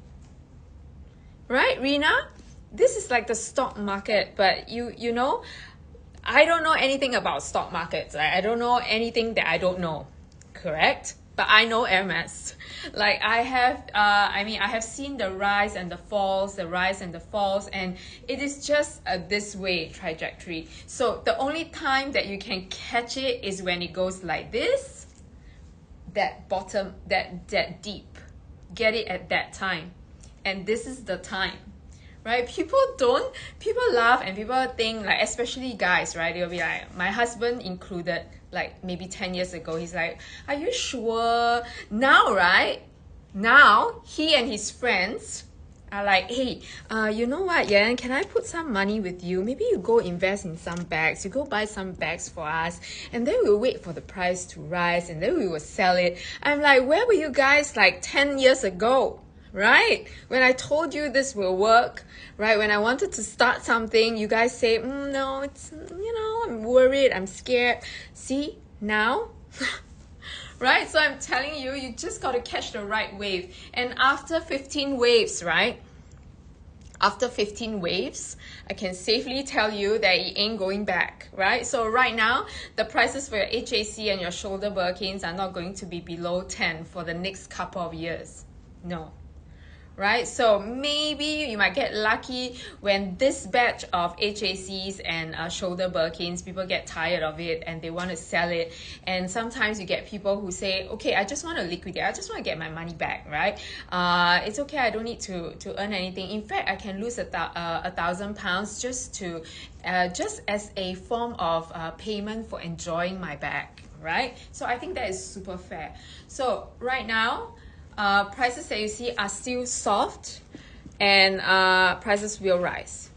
Right, Rina? This is like the stock market, but you know, I don't know anything about stock markets. I don't know anything that I don't know, correct? But I know Hermes. Like I have seen the rise and the falls, and it is just a this way trajectory. So the only time that you can catch it is when it goes like this, that bottom, that deep. Get it at that time. And this is the time. Right? People laugh and people think, like, especially guys, right? They'll be like, my husband included, like maybe 10 years ago, he's like, are you sure? Now, right? Now, he and his friends are like, hey, you know what, Yan, can I put some money with you? Maybe you go invest in some bags, you go buy some bags for us, and then we'll wait for the price to rise, and then we will sell it. I'm like, where were you guys like 10 years ago? Right? When I told you this will work, right? When I wanted to start something, you guys say, no, it's, you know, I'm worried, I'm scared. See, now, right? So I'm telling you, you just got to catch the right wave. And after 15 waves, right? After 15 waves, I can safely tell you that it ain't going back, right? So right now, the prices for your HAC and your shoulder Birkins are not going to be below 10 for the next couple of years. No. Right? So maybe you might get lucky when this batch of HACs and shoulder Birkins, people get tired of it and they want to sell it. And sometimes you get people who say, okay, I just want to liquidate. I just want to get my money back, right? It's okay. I don't need to earn anything. In fact, I can lose £1,000 just as a form of payment for enjoying my bag, right? So I think that is super fair. So right now, prices that you see are still soft, and prices will rise,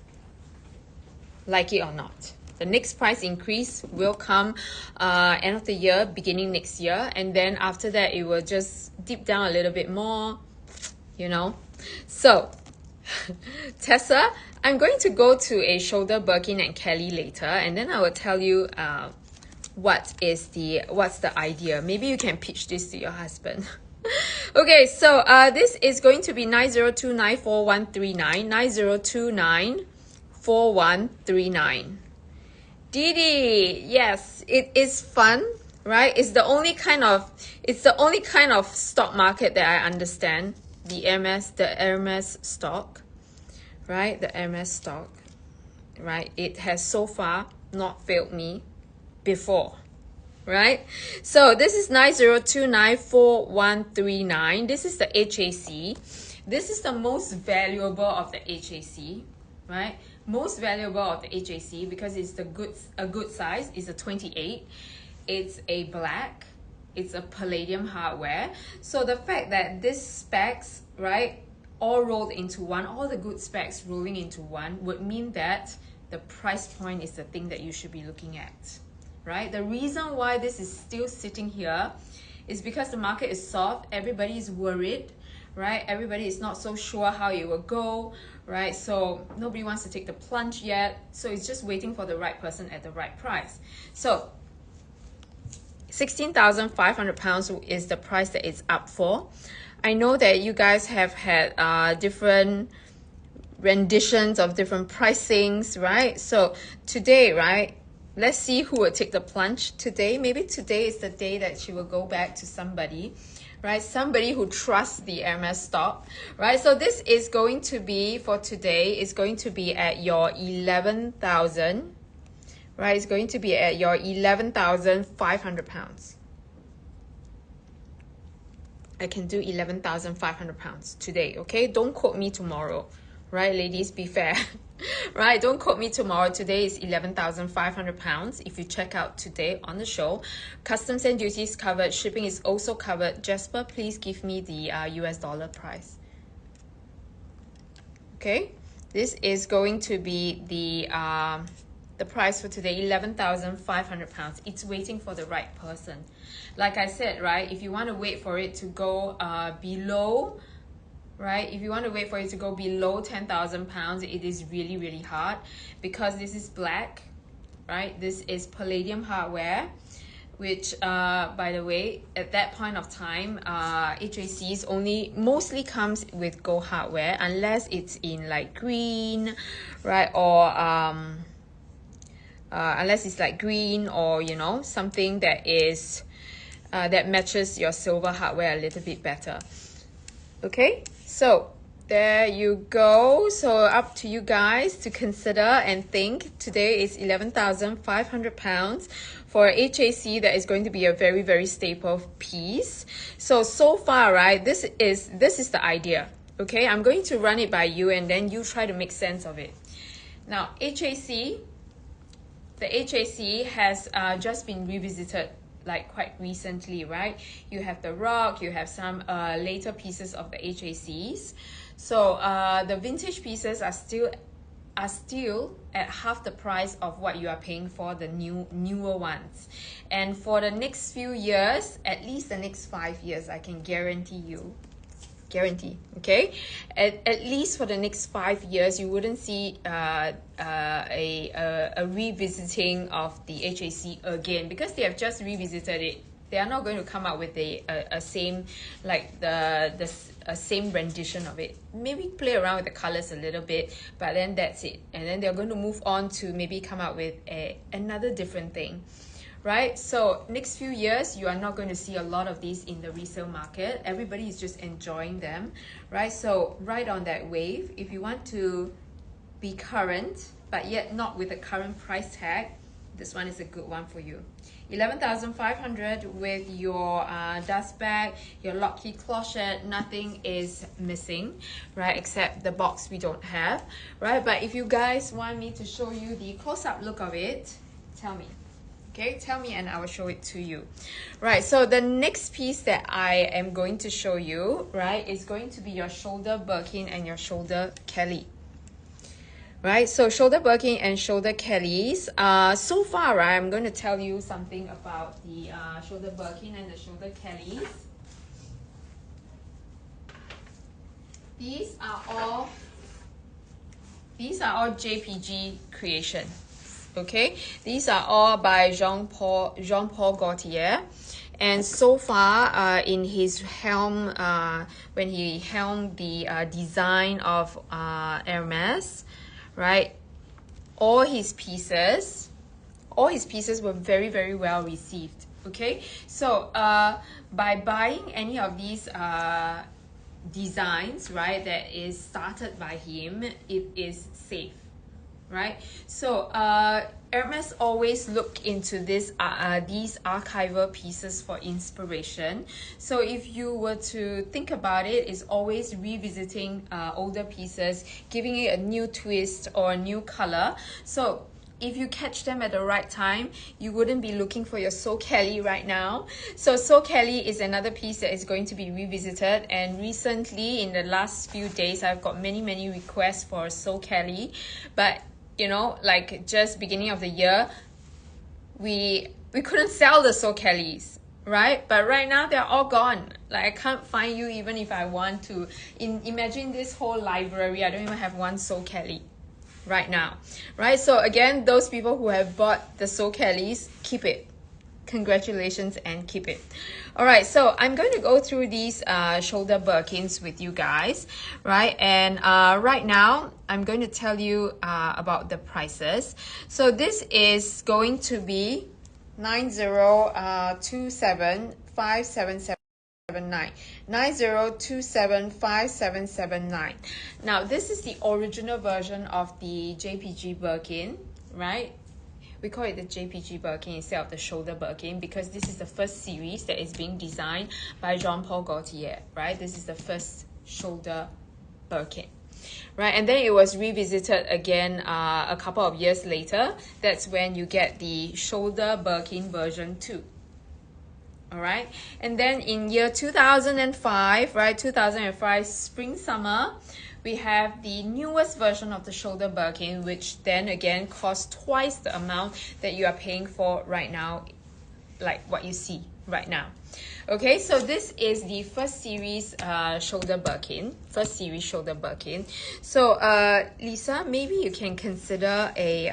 like it or not. The next price increase will come end of the year, beginning next year, and then after that it will just dip down a little bit more, you know. So Tessa, I'm going to go to a shoulder Birkin and Kelly later, and then I will tell you what's the idea. Maybe you can pitch this to your husband. Okay, so this is going to be 90294139, 90294139. Didi, yes, it is fun, right? It's the only kind of stock market that I understand. The Hermes stock, right? The Hermes stock, right? It has so far not failed me before, right? So this is 90294139. This is the HAC. This is the most valuable of the HAC, right? Most valuable of the HAC because it's a good size. It's a 28. It's a black. It's a palladium hardware. So the fact that this specs, right, all rolled into one, all the good specs rolling into one would mean that the price point is the thing that you should be looking at, right? The reason why this is still sitting here is because the market is soft. Everybody is worried, right? Everybody is not so sure how it will go, right? So nobody wants to take the plunge yet. So it's just waiting for the right person at the right price. So 16,500 pounds is the price that it's up for. I know that you guys have had different renditions of different pricings, right? So today, right, let's see who will take the plunge today. Maybe today is the day that she will go back to somebody, right? Somebody who trusts the Hermes stock, right? So this is going to be, for today, is going to be at your 11,000, right? It's going to be at your 11,500 pounds. I can do 11,500 pounds today, okay? Don't quote me tomorrow, right? Ladies, be fair, right? Don't quote me tomorrow. Today is 11,500 pounds. If you check out today on the show, customs and duties covered, shipping is also covered. Jasper, please give me the US dollar price. Okay, this is going to be the price for today, 11,500 pounds. It's waiting for the right person. Like I said, right, if you want to wait for it to go below, right, if you want to wait for it to go below 10,000 pounds, it is really, really hard because this is black, right? This is palladium hardware, which, by the way, at that point of time, HACs mostly comes with gold hardware unless it's in like green, right, or unless it's like green or, you know, something that is that matches your silver hardware a little bit better. Okay, so there you go. So up to you guys to consider and think. Today is 11,500 pounds for HAC. That is going to be a very, very staple piece. So far, right, this is the idea. Okay, I'm going to run it by you and then you try to make sense of it. Now, HAC, the HAC has just been revisited like quite recently, right? You have the rock, you have some later pieces of the HACs. So the vintage pieces are still at half the price of what you are paying for the newer ones. And for the next few years, at least the next 5 years, I can guarantee, okay, at least for the next 5 years you wouldn't see a revisiting of the HAC again, because they have just revisited it. They are not going to come out with a same, like the same rendition of it. Maybe play around with the colors a little bit, but then that's it. And then they're going to move on to maybe come out with another different thing, right? So next few years, you are not going to see a lot of these in the resale market. Everybody is just enjoying them, right? So ride on that wave. If you want to be current, but yet not with the current price tag, this one is a good one for you. 11,500 with your dust bag, your lock key closet, nothing is missing, right, except the box we don't have, right? But if you guys want me to show you the close-up look of it, tell me. Okay, tell me and I will show it to you. Right, so the next piece that I am going to show you, right, is going to be your shoulder Birkin and your shoulder Kelly. right? So shoulder Birkin and shoulder Kellys. So far, right, I'm going to tell you something about the shoulder Birkin and the shoulder Kellys. These are all JPG creation. Okay, these are all by Jean-Paul Gaultier. And so far, in his helm, when he helmed the design of Hermes, right, all his pieces were very, very well received. Okay, so by buying any of these designs, right, that is started by him, it is safe, right? So Hermes always look into these archival pieces for inspiration. So if you were to think about it, it's always revisiting older pieces, giving it a new twist or a new color. So if you catch them at the right time, you wouldn't be looking for your So Kelly right now. So Kelly is another piece that is going to be revisited. And recently, in the last few days, I've got many requests for So Kelly. But, you know, like just beginning of the year, we couldn't sell the So Kellys, right? But right now, they're all gone. Like, I can't find you even if I want to. Imagine this whole library. I don't even have one So Kelly right now, right? So again, those people who have bought the So Kellys, keep it. Congratulations and keep it. All right, so I'm going to go through these shoulder Birkins with you guys, right? And right now, I'm going to tell you about the prices. So this is going to be 90275779. 90275779. Now this is the original version of the JPG Birkin, right? We call it the JPG Birkin instead of the shoulder Birkin because this is the first series that is being designed by Jean-Paul Gaultier, right? This is the first shoulder Birkin, right? And then it was revisited again a couple of years later. That's when you get the shoulder Birkin version 2. All right, and then in year 2005, right, 2005 spring summer, we have the newest version of the shoulder Birkin, which then again costs twice the amount that you are paying for right now, like what you see right now. Okay, so this is the first series shoulder Birkin, So Lisa, maybe you can consider a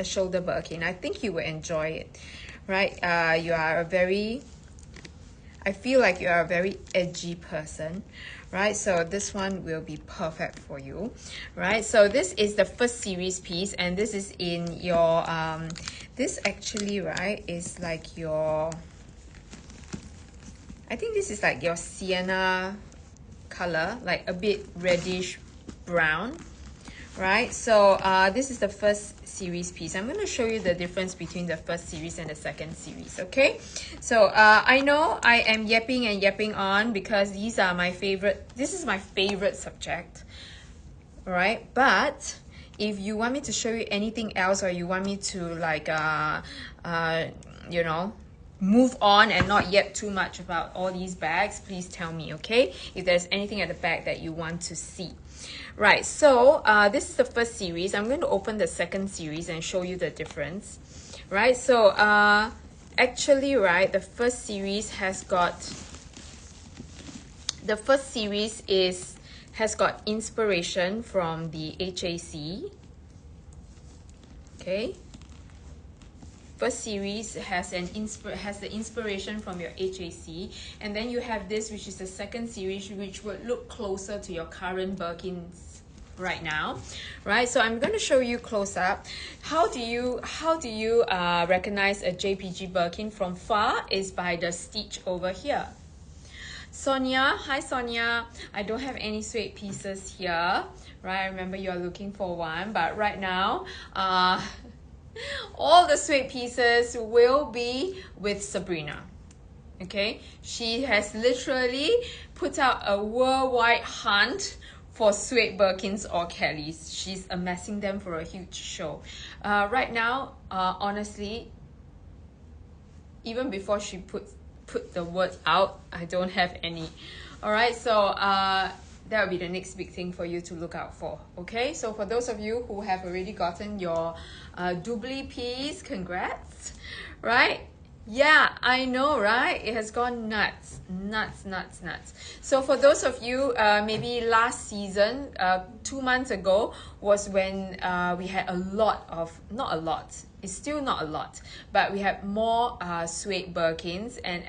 shoulder Birkin. I think you will enjoy it. Right, I feel like you are a very edgy person, right? So this one will be perfect for you, right? So this is the first series piece, and this is in your this actually, right, is like your, I think this is like your sienna color, like a bit reddish brown, right? So this is the first series piece. I'm going to show you the difference between the first series and the second series, okay? So I know I am yapping and yapping on because these are my favorite, this is my favorite subject, all right? But if you want me to show you anything else, or you want me to like you know, move on and not yap too much about all these bags, please tell me, okay? If there's anything at the back that you want to see. Right, so this is the first series. I'm going to open the second series and show you the difference. Right, so actually, right, the first series has got inspiration from the HAC. Okay. First series has the inspiration from your HAC, and then you have this, which is the second series, which would look closer to your current Birkins right now, right? So I'm going to show you close up. How do you recognize a JPG Birkin from far? Is by the stitch over here. Sonia, hi Sonia. I don't have any suede pieces here, right? I remember you are looking for one, but right now, all the suede pieces will be with Sabrina. Okay, she has literally put out a worldwide hunt for suede Birkins or Kellys. She's amassing them for a huge show. Right now, honestly, even before she put the words out, I don't have any. All right, so that will be the next big thing for you to look out for. Okay, so for those of you who have already gotten your doubly piece, congrats, right? Yeah, I know, right? It has gone nuts. So for those of you, maybe last season, 2 months ago, was when we had a lot of, not a lot, it's still not a lot, but we had more suede Birkins and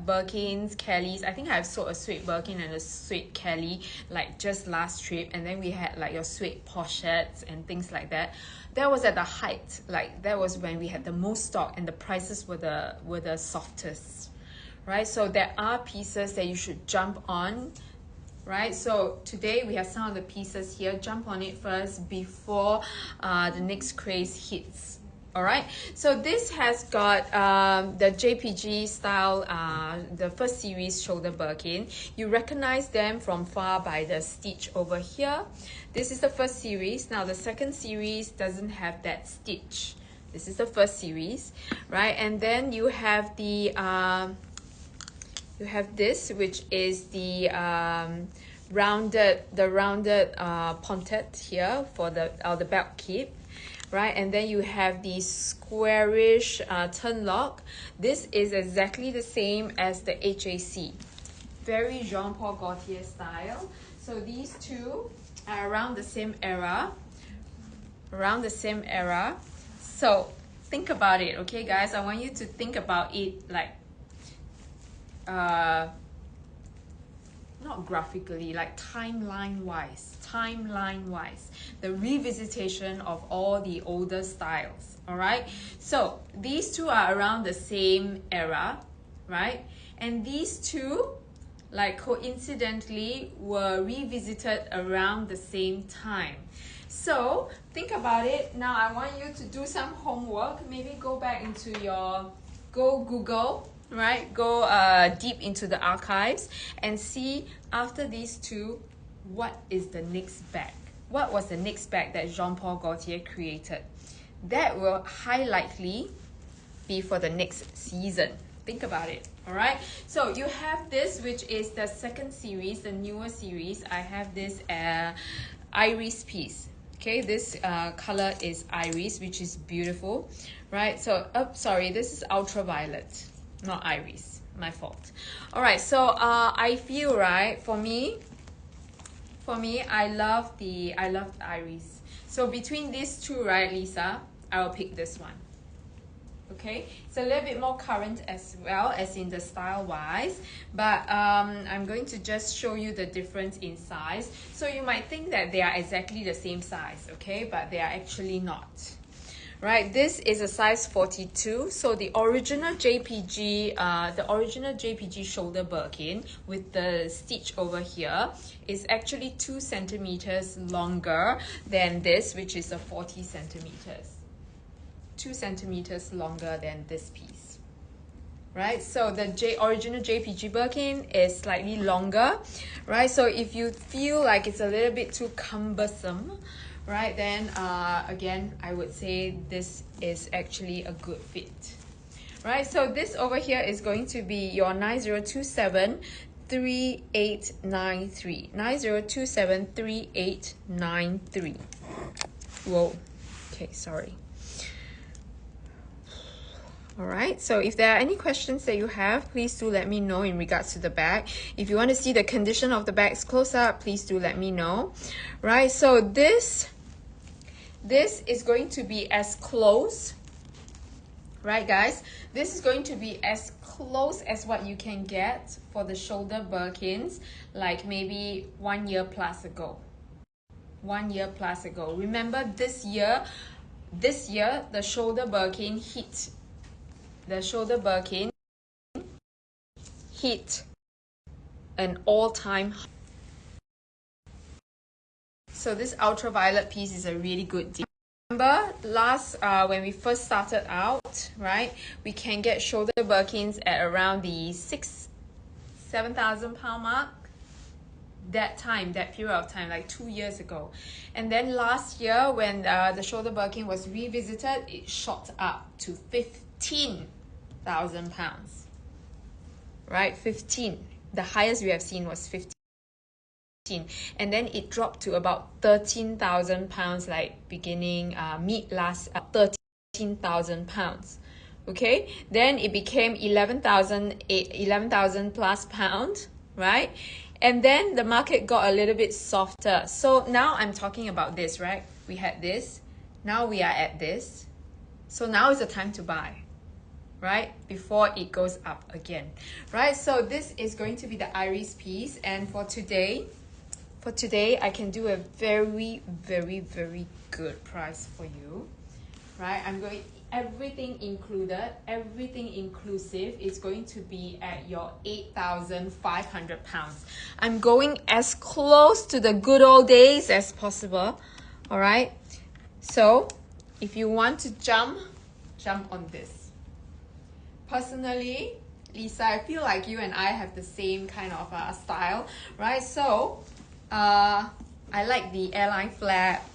Birkins, Kellys. I think I've sold a suede Birkin and a suede Kelly like just last trip, and then we had like your suede pochettes and things like that. That was at the height, like that was when we had the most stock and the prices were the softest, right? So there are pieces that you should jump on, right? So today we have some of the pieces here. Jump on it first before the next craze hits. All right, so this has got the JPG style, the first series shoulder Birkin. You recognize them from far by the stitch over here. This is the first series. Now the second series doesn't have that stitch. This is the first series, right? And then you have the you have this, which is the rounded pontet here for the belt keep. Right, and then you have the squarish turn lock. This is exactly the same as the HAC, very Jean Paul Gaultier style. So these two are around the same era, So think about it, okay, guys? I want you to think about it like not graphically, like timeline wise, the revisitation of all the older styles. All right, so these two are around the same era, right? And these two, like coincidentally, were revisited around the same time. So think about it. Now I want you to do some homework. Maybe go back into your Google, right? Go deep into the archives and see after these two, what is the next bag? What was the next bag that Jean Paul Gaultier created? That will high likely be for the next season. Think about it. All right, so you have this, which is the second series, the newer series. I have this iris piece. Okay, this color is iris, which is beautiful, right? So, sorry, this is ultraviolet, not iris. My fault. All right, so I feel, right, for me, I love the iris. So between these two, right, Lisa, I will pick this one. Okay, it's a little bit more current as well, as in the style wise, but I'm going to just show you the difference in size. So you might think that they are exactly the same size, okay, but they are actually not. Right, this is a size 42. So the original JPG shoulder Birkin with the stitch over here is actually 2 centimeters longer than this, which is a 40 centimeters. 2 centimeters longer than this piece. Right, so the original JPG Birkin is slightly longer, right? So if you feel like it's a little bit too cumbersome, right, then again, I would say this is actually a good fit. Right, so this over here is going to be your 9027 3893. 9027 3893. Whoa, okay, sorry. All right, so if there are any questions that you have, please do let me know in regards to the bag. If you want to see the condition of the bags close up, please do let me know. Right, so this is going to be as close, right, guys? This is going to be as close as what you can get for the shoulder Birkins, like maybe 1 year plus ago. 1 year plus ago. Remember this year, the shoulder Birkin hit. The shoulder Birkin hit an all-time high. So this ultraviolet piece is a really good deal. Remember last when we first started out, right? We can get shoulder Birkins at around the 7,000 pound mark. That period of time, like 2 years ago. And then last year when the shoulder Birkin was revisited, it shot up to 15,000 pounds, right? 15. The highest we have seen was 15,000 16, and then it dropped to about 13,000 pounds, like beginning mid last 13,000 pounds. Okay, then it became 11,000 plus pound, right? And then the market got a little bit softer. So now I'm talking about this, right? We had this, now we are at this. So now is the time to buy, right? Before it goes up again, right? So this is going to be the Iris piece. And for today, I can do a very, very, very good price for you, right? I'm going, everything included, everything inclusive is going to be at your 8,500 pounds. I'm going as close to the good old days as possible, all right? So if you want to jump on this. Personally, Lisa, I feel like you and I have the same kind of style, right? So I like the airline flap.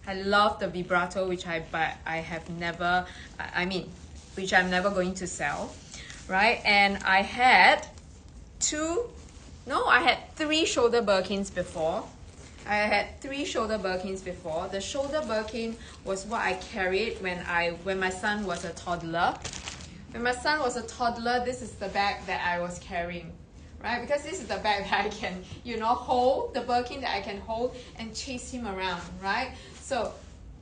I love the vibrato, which I have never, which I'm never going to sell, right? And I had I had 3 shoulder Birkins before. The shoulder Birkin was what I carried when my son was a toddler. When my son was a toddler, this is the bag that I was carrying, right? Because this is the bag that I can, hold, the Birkin that I can hold and chase him around, right? So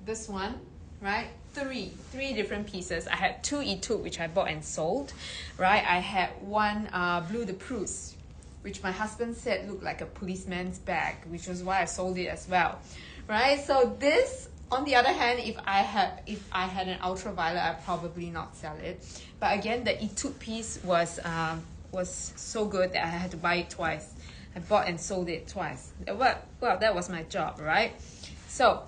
this one, right? Three different pieces. I had 2 Etude, which I bought and sold, right? I had one Bleu de Prusse, which my husband said looked like a policeman's bag, which was why I sold it as well, right? So this, on the other hand, if I had an ultraviolet, I'd probably not sell it. But again, the Etude piece was so good that I had to buy it twice. I bought and sold it twice. Well, that was my job, right? So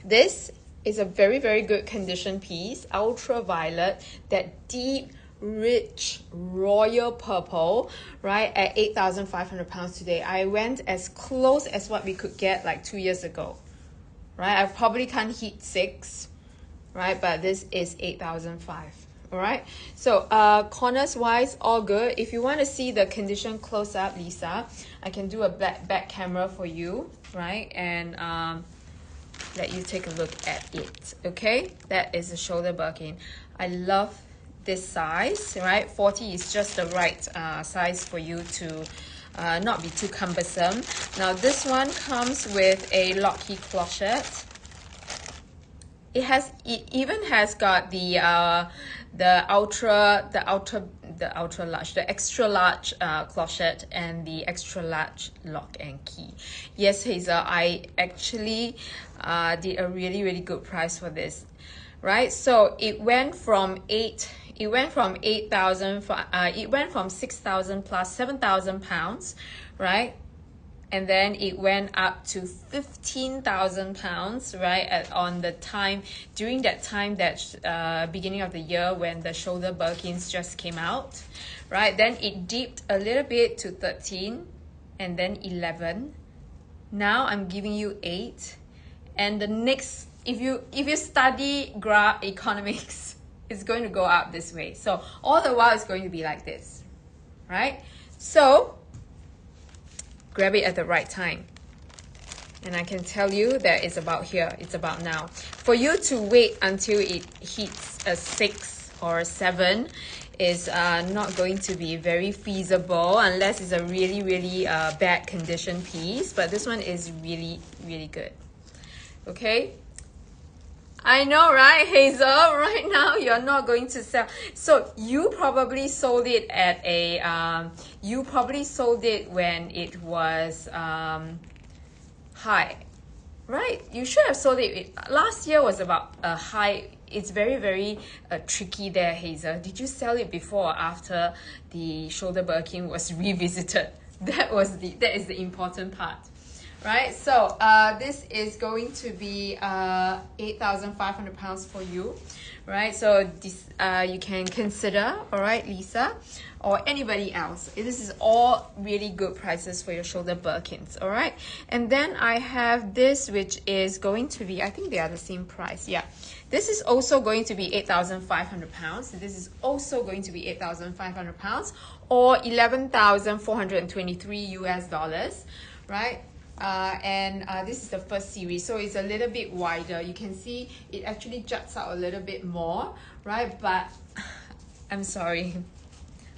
this is a very, very good condition piece, ultraviolet, that deep, rich royal purple, right, at 8,500 pounds today. I went as close as what we could get like 2 years ago, right? I probably can't hit 6, right? But this is 8,500. All right, so corners wise, all good. If you want to see the condition close up, Lisa, I can do a back camera for you, right? And let you take a look at it. Okay, that is a shoulder Birkin. I love this size, right? 40 is just the right size for you to not be too cumbersome. Now this one comes with a Lockheed clochette. It even has got the extra large clochette and the extra large lock and key. Yes, Hazel, I actually did a really, really good price for this, right? So it went from 6,000 plus 7,000 pounds, right? And then it went up to 15,000 pounds, right? During that time, that beginning of the year when the shoulder Birkins just came out, right? Then it dipped a little bit to 13, and then 11. Now I'm giving you 8, and the next, if you study economics, it's going to go up this way. So all the while it's going to be like this, right? So grab it at the right time. And I can tell you that it's about here, it's about now. For you to wait until it hits a 6 or a 7 is not going to be very feasible unless it's a really, really bad condition piece. But this one is really, really good. Okay? I know, right, Hazel? Right now, you're not going to sell. So you probably sold it at a, you probably sold it when it was high, right? You should have sold it. Last year was about a high. It's very, very tricky there, Hazel. Did you sell it before or after the shoulder Birkin was revisited? That is the important part. Right, so this is going to be 8,500 pounds for you, right? So this you can consider, all right, Lisa, or anybody else. This is all really good prices for your shoulder Birkins, all right? And then I have this, which is going to be, I think they are the same price, yeah. This is also going to be 8,500 pounds. This is also going to be 8,500 pounds, or 11,423 US dollars. right? This is the first series, so it's a little bit wider. You can see it actually juts out a little bit more, right? But I'm sorry,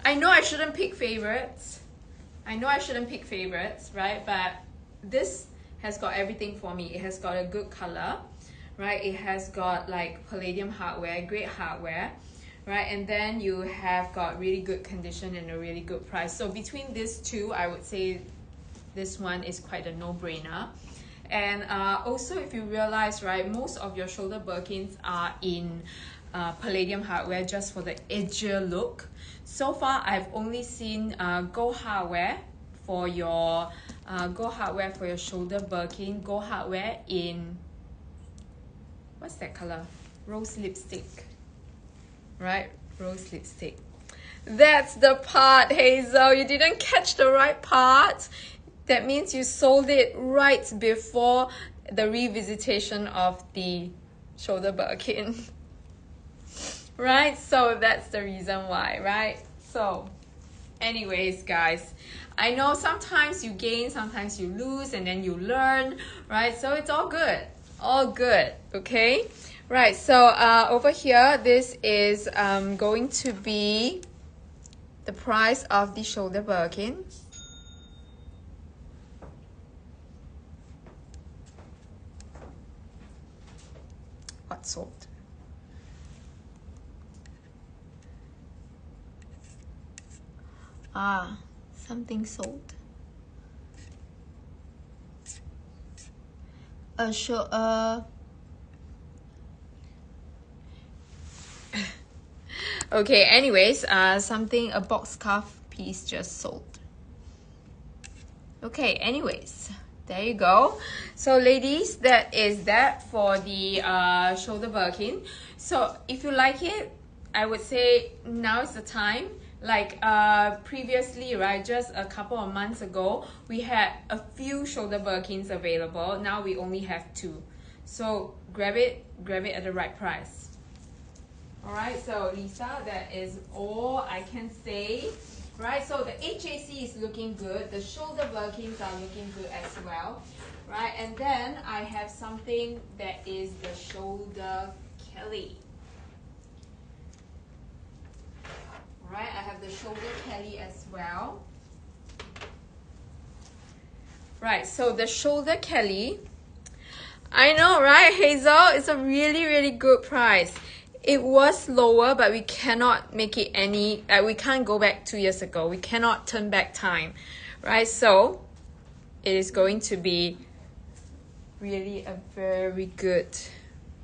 I know I shouldn't pick favorites. Right? But this has got everything for me. It has got a good color, right? It has got like palladium hardware, great hardware, right? And then you have got really good condition and a really good price. So between these two, I would say this one is quite a no-brainer. And also, if you realize, right, most of your shoulder Birkins are in palladium hardware just for the edgier look. So far, I've only seen gold hardware for your shoulder Birkin, gold hardware in, what's that color? Rose lipstick, right? Rose lipstick. That's the part, Hazel. You didn't catch the right part. That means you sold it right before the revisitation of the shoulder Birkin. Right? So that's the reason why, right? So anyways, guys, I know sometimes you gain, sometimes you lose, and then you learn, right? So it's all good. All good, okay? Right, so over here, this is going to be the price of the shoulder Birkin. What sold? Something sold. Okay, anyways, a box scarf piece just sold. Okay, anyways, there you go. So ladies, that is that for the shoulder Birkin. So if you like it, I would say now is the time. Like previously, right, just a couple of months ago, we had a few shoulder Birkins available. Now we only have 2. So grab it at the right price. Alright, so Lisa, that is all I can say. Right, so the HAC is looking good. The shoulder Birkins are looking good as well. Right, and then I have something that is the shoulder Kelly. Right, I have the shoulder Kelly as well. Right, so the shoulder Kelly, I know, right, Hazel? It's a really, really good price. It was lower, but we cannot make it any, we can't go back 2 years ago. We cannot turn back time, right? So it is going to be really a very good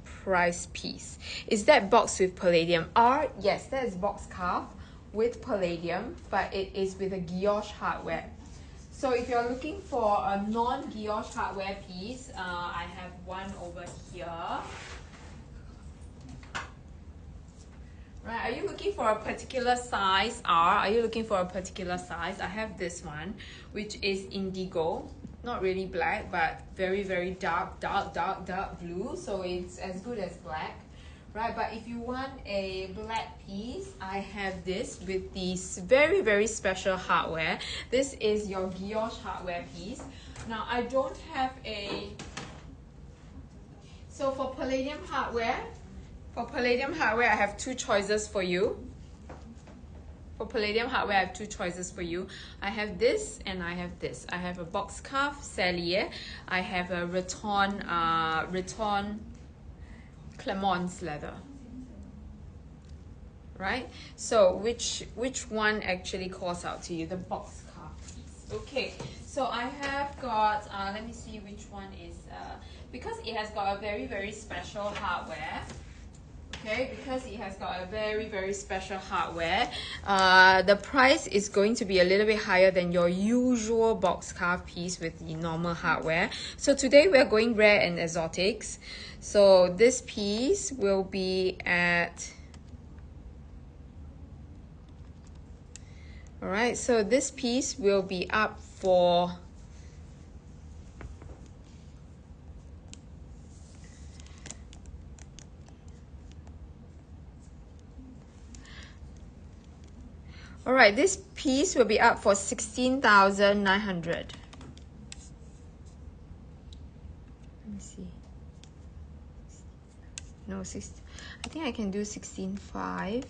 price piece. Is that box with palladium? Yes, that is box scarf with palladium, but it is with a guilloche hardware. So if you're looking for a non-guilloche hardware piece, I have one over here. Right, are you looking for a particular size R? Are you looking for a particular size? I have this one, which is indigo. Not really black, but very, very dark blue. So it's as good as black. Right, but if you want a black piece, I have this with this very, very special hardware. This is your guilloche hardware piece. Now, I don't have a... So for palladium hardware, I have 2 choices for you. For palladium hardware, I have 2 choices for you. I have this and I have this. I have a box scarf, Cellier. I have a Raton Clemence leather. Right? So which one actually calls out to you? The box scarf piece. Okay. So I have got, let me see which one is, because it has got a very, very special hardware. Okay, because it has got a very, very special hardware, the price is going to be a little bit higher than your usual box scarf piece with the normal hardware. So today we're going rare and exotics. So this piece will be at... Alright, so this piece will be up for... Alright, this piece will be up for 16,900. no, I think I can do 16.5,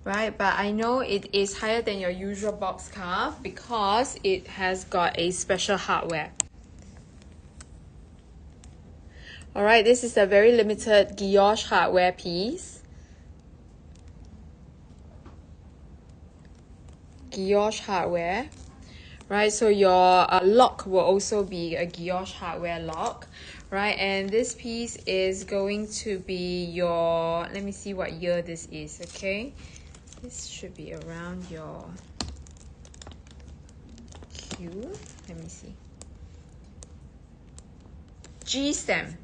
right? But I know it is higher than your usual box scarf because it has got a special hardware. All right, this is a very limited guilloche hardware piece. Guilloche hardware, right? So your lock will also be a guilloche hardware lock, right? And this piece is going to be your, let me see what year this is, okay? This should be around your Q. Let me see. G stem.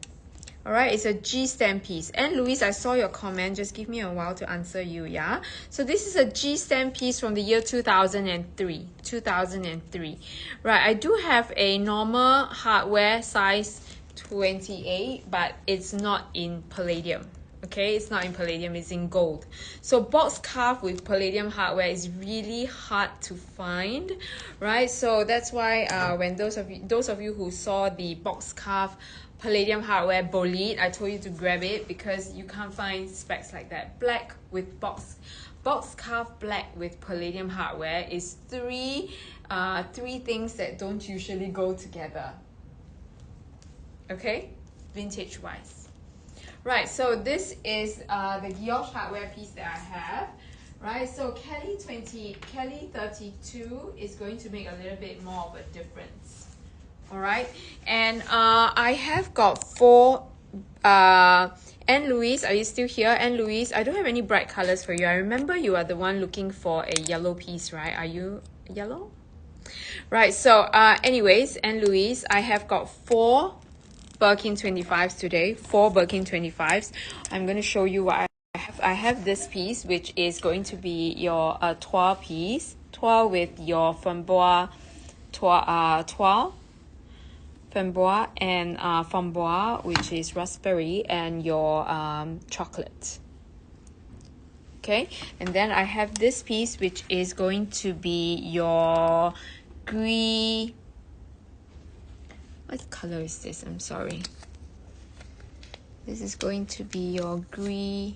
All right, it's a G stem piece. And Louise, I saw your comment. Just give me a while to answer you, yeah? So this is a G stem piece from the year 2003. 2003. Right, I do have a normal hardware size 28, but it's not in palladium. Okay, it's not in palladium, it's in gold. So box scarf with palladium hardware is really hard to find, right? So that's why when those of you who saw the box scarf palladium hardware bolide, I told you to grab it because you can't find specs like that. Black with box scarf black with palladium hardware is three things that don't usually go together. Okay, vintage wise. Right, so this is the guilloche hardware piece that I have. Right, so Kelly 32 is going to make a little bit more of a difference. All right, and I have got 4 Anne Louise, are you still here? Anne Louise, I don't have any bright colors for you. I remember you are the one looking for a yellow piece, right? Are you yellow? Right, so anyways, Anne Louise, I have got 4 Birkin 25s today, 4 Birkin 25s. I'm going to show you what I have. I have this piece, which is going to be your toile piece, toile with your framboise, toile, framboise and framboise, which is raspberry, and your chocolate. Okay, and then I have this piece, which is going to be your gris. What color is this? I'm sorry. This is going to be your gris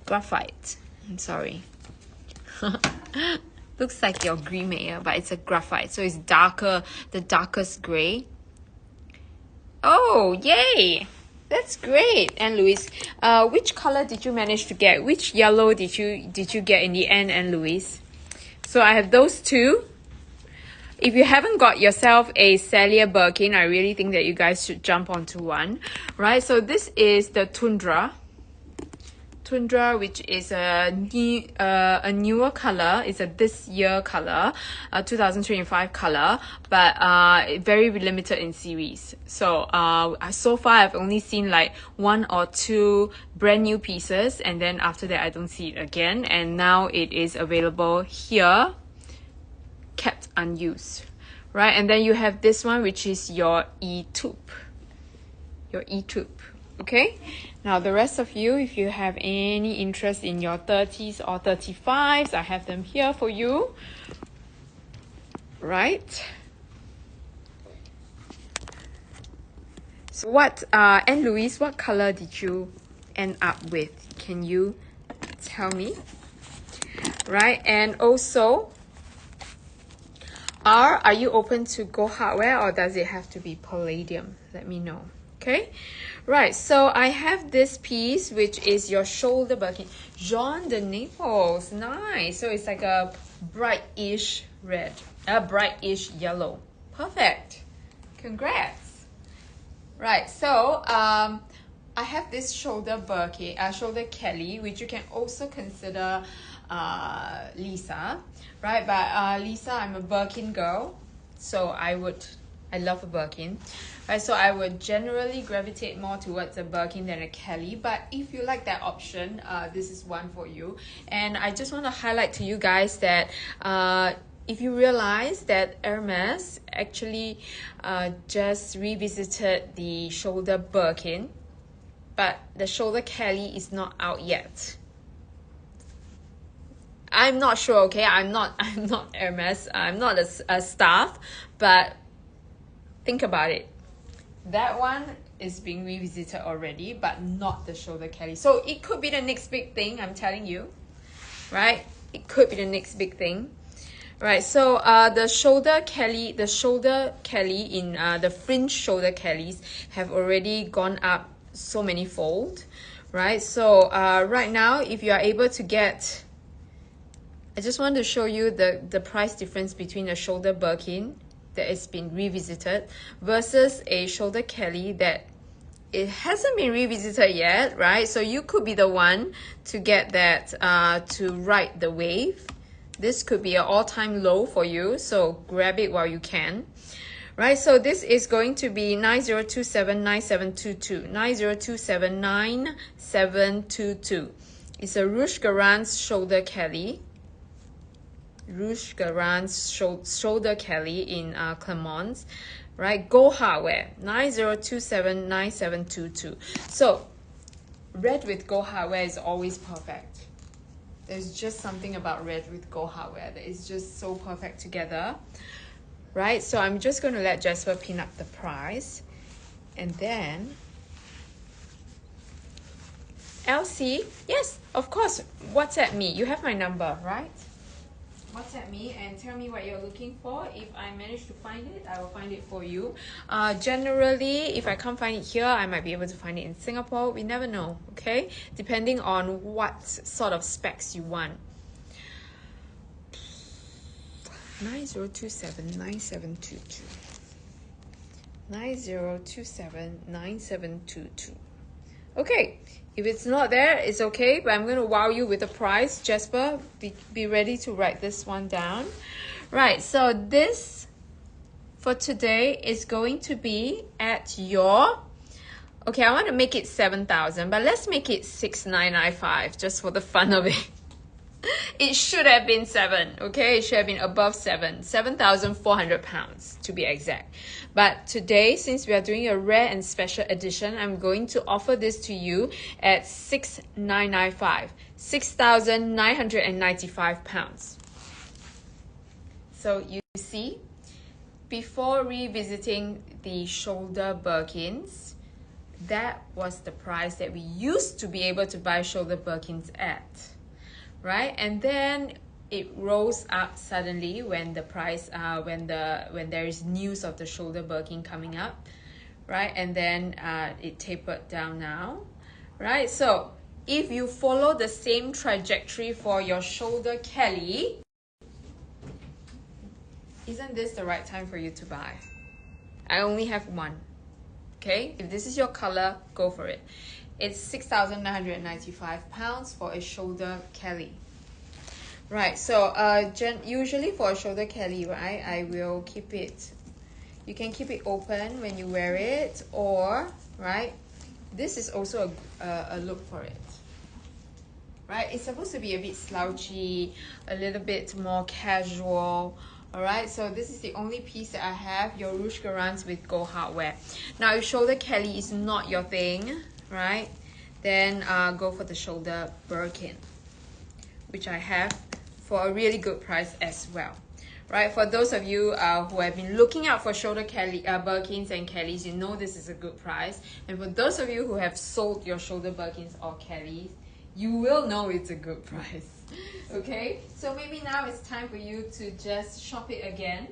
graphite. I'm sorry. Looks like your gris Meyer, but it's a graphite, so it's darker, the darkest gray. Oh, yay! That's great. And Louise, which color did you manage to get? Which yellow did you get in the end, and Louise? So I have those 2. If you haven't got yourself a Celia Birkin, I really think that you guys should jump onto one, right? So this is the Tundra, which is a newer color. It's a this year color, 2025 color, but very limited in series. So so far I've only seen like 1 or 2 brand new pieces, and then after that I don't see it again. And now it is available here, kept unused, right? And then you have this one, which is your E-tube, okay? Now the rest of you, if you have any interest in your 30s or 35s, I have them here for you, right? So what, Anne Louise, what color did you end up with? Can you tell me? Right, and also, are you open to gold hardware, or does it have to be palladium? Let me know. Okay, right, so I have this piece, which is your shoulder Birkin, Jean de Naples. Nice. So it's like a brightish red, a brightish yellow. Perfect. Congrats. Right, so I have this shoulder Birkin, shoulder Kelly, which you can also consider Lisa, right? But Lisa, I'm a Birkin girl, so I love a Birkin, right? So I would generally gravitate more towards a Birkin than a Kelly, but if you like that option, this is one for you. And I just want to highlight to you guys that if you realize that Hermes actually just revisited the shoulder Birkin, but the shoulder Kelly is not out yet. I'm not sure, okay? I'm not Hermes. I'm not a staff, but think about it. That one is being revisited already, but not the shoulder Kelly. So it could be the next big thing, I'm telling you, right? It could be the next big thing. Right, so the shoulder Kelly in the fringe shoulder Kellys have already gone up so many fold, right? So right now, if you are able to get, I just want to show you the price difference between a shoulder Birkin that has been revisited versus a shoulder Kelly that it hasn't been revisited yet, right? So you could be the one to get that to ride the wave. This could be an all-time low for you, so grab it while you can. Right, so this is going to be 90279722. 90279722. It's a Rouge Garance shoulder Kelly. Rouge Garance shoulder Kelly in Clermont. Right, Go Hardware. 90279722. So red with Go Hardware is always perfect. There's just something about red with Go Hardware that is just so perfect together, right? So I'm just going to let Jasper pin up the price. And then, Elsie, yes, of course, WhatsApp me. You have my number, right? WhatsApp me and tell me what you're looking for. If I manage to find it, I will find it for you. Generally, if I can't find it here, I might be able to find it in Singapore. We never know, okay? Depending on what sort of specs you want. 90279722. 90279722. Okay, if it's not there, it's okay, but I'm going to wow you with a price. Jasper, be ready to write this one down. Right, so this for today is going to be at your, okay, I want to make it 7,000, but let's make it 6,995 just for the fun of it. It should have been 7, okay? It should have been above 7,400 pounds to be exact. But today, since we are doing a rare and special edition, I'm going to offer this to you at 6,995, 6,995 pounds. So you see, before revisiting the shoulder Birkins, that was the price that we used to be able to buy shoulder Birkins at. Right, and then it rose up suddenly when the price when there is news of the shoulder Birkin coming up, right? And then it tapered down now, right? So if you follow the same trajectory for your shoulder Kelly, isn't this the right time for you to buy? I only have one. Okay, if this is your color, go for it. It's 6,995 pounds for a shoulder Kelly. Right, so usually for a shoulder Kelly, right, I will keep it, you can keep it open when you wear it, or, right, this is also a look for it. Right, it's supposed to be a bit slouchy, a little bit more casual. Alright, so this is the only piece that I have, your Rouge Garance with Go Hardware. Now, if shoulder Kelly is not your thing, right, then go for the shoulder Birkin, which I have for a really good price as well. Right, for those of you who have been looking out for shoulder Kelly, Birkins and Kellys, you know this is a good price. And for those of you who have sold your shoulder Birkins or Kellys, you will know it's a good price. Okay, so maybe now it's time for you to just shop it again.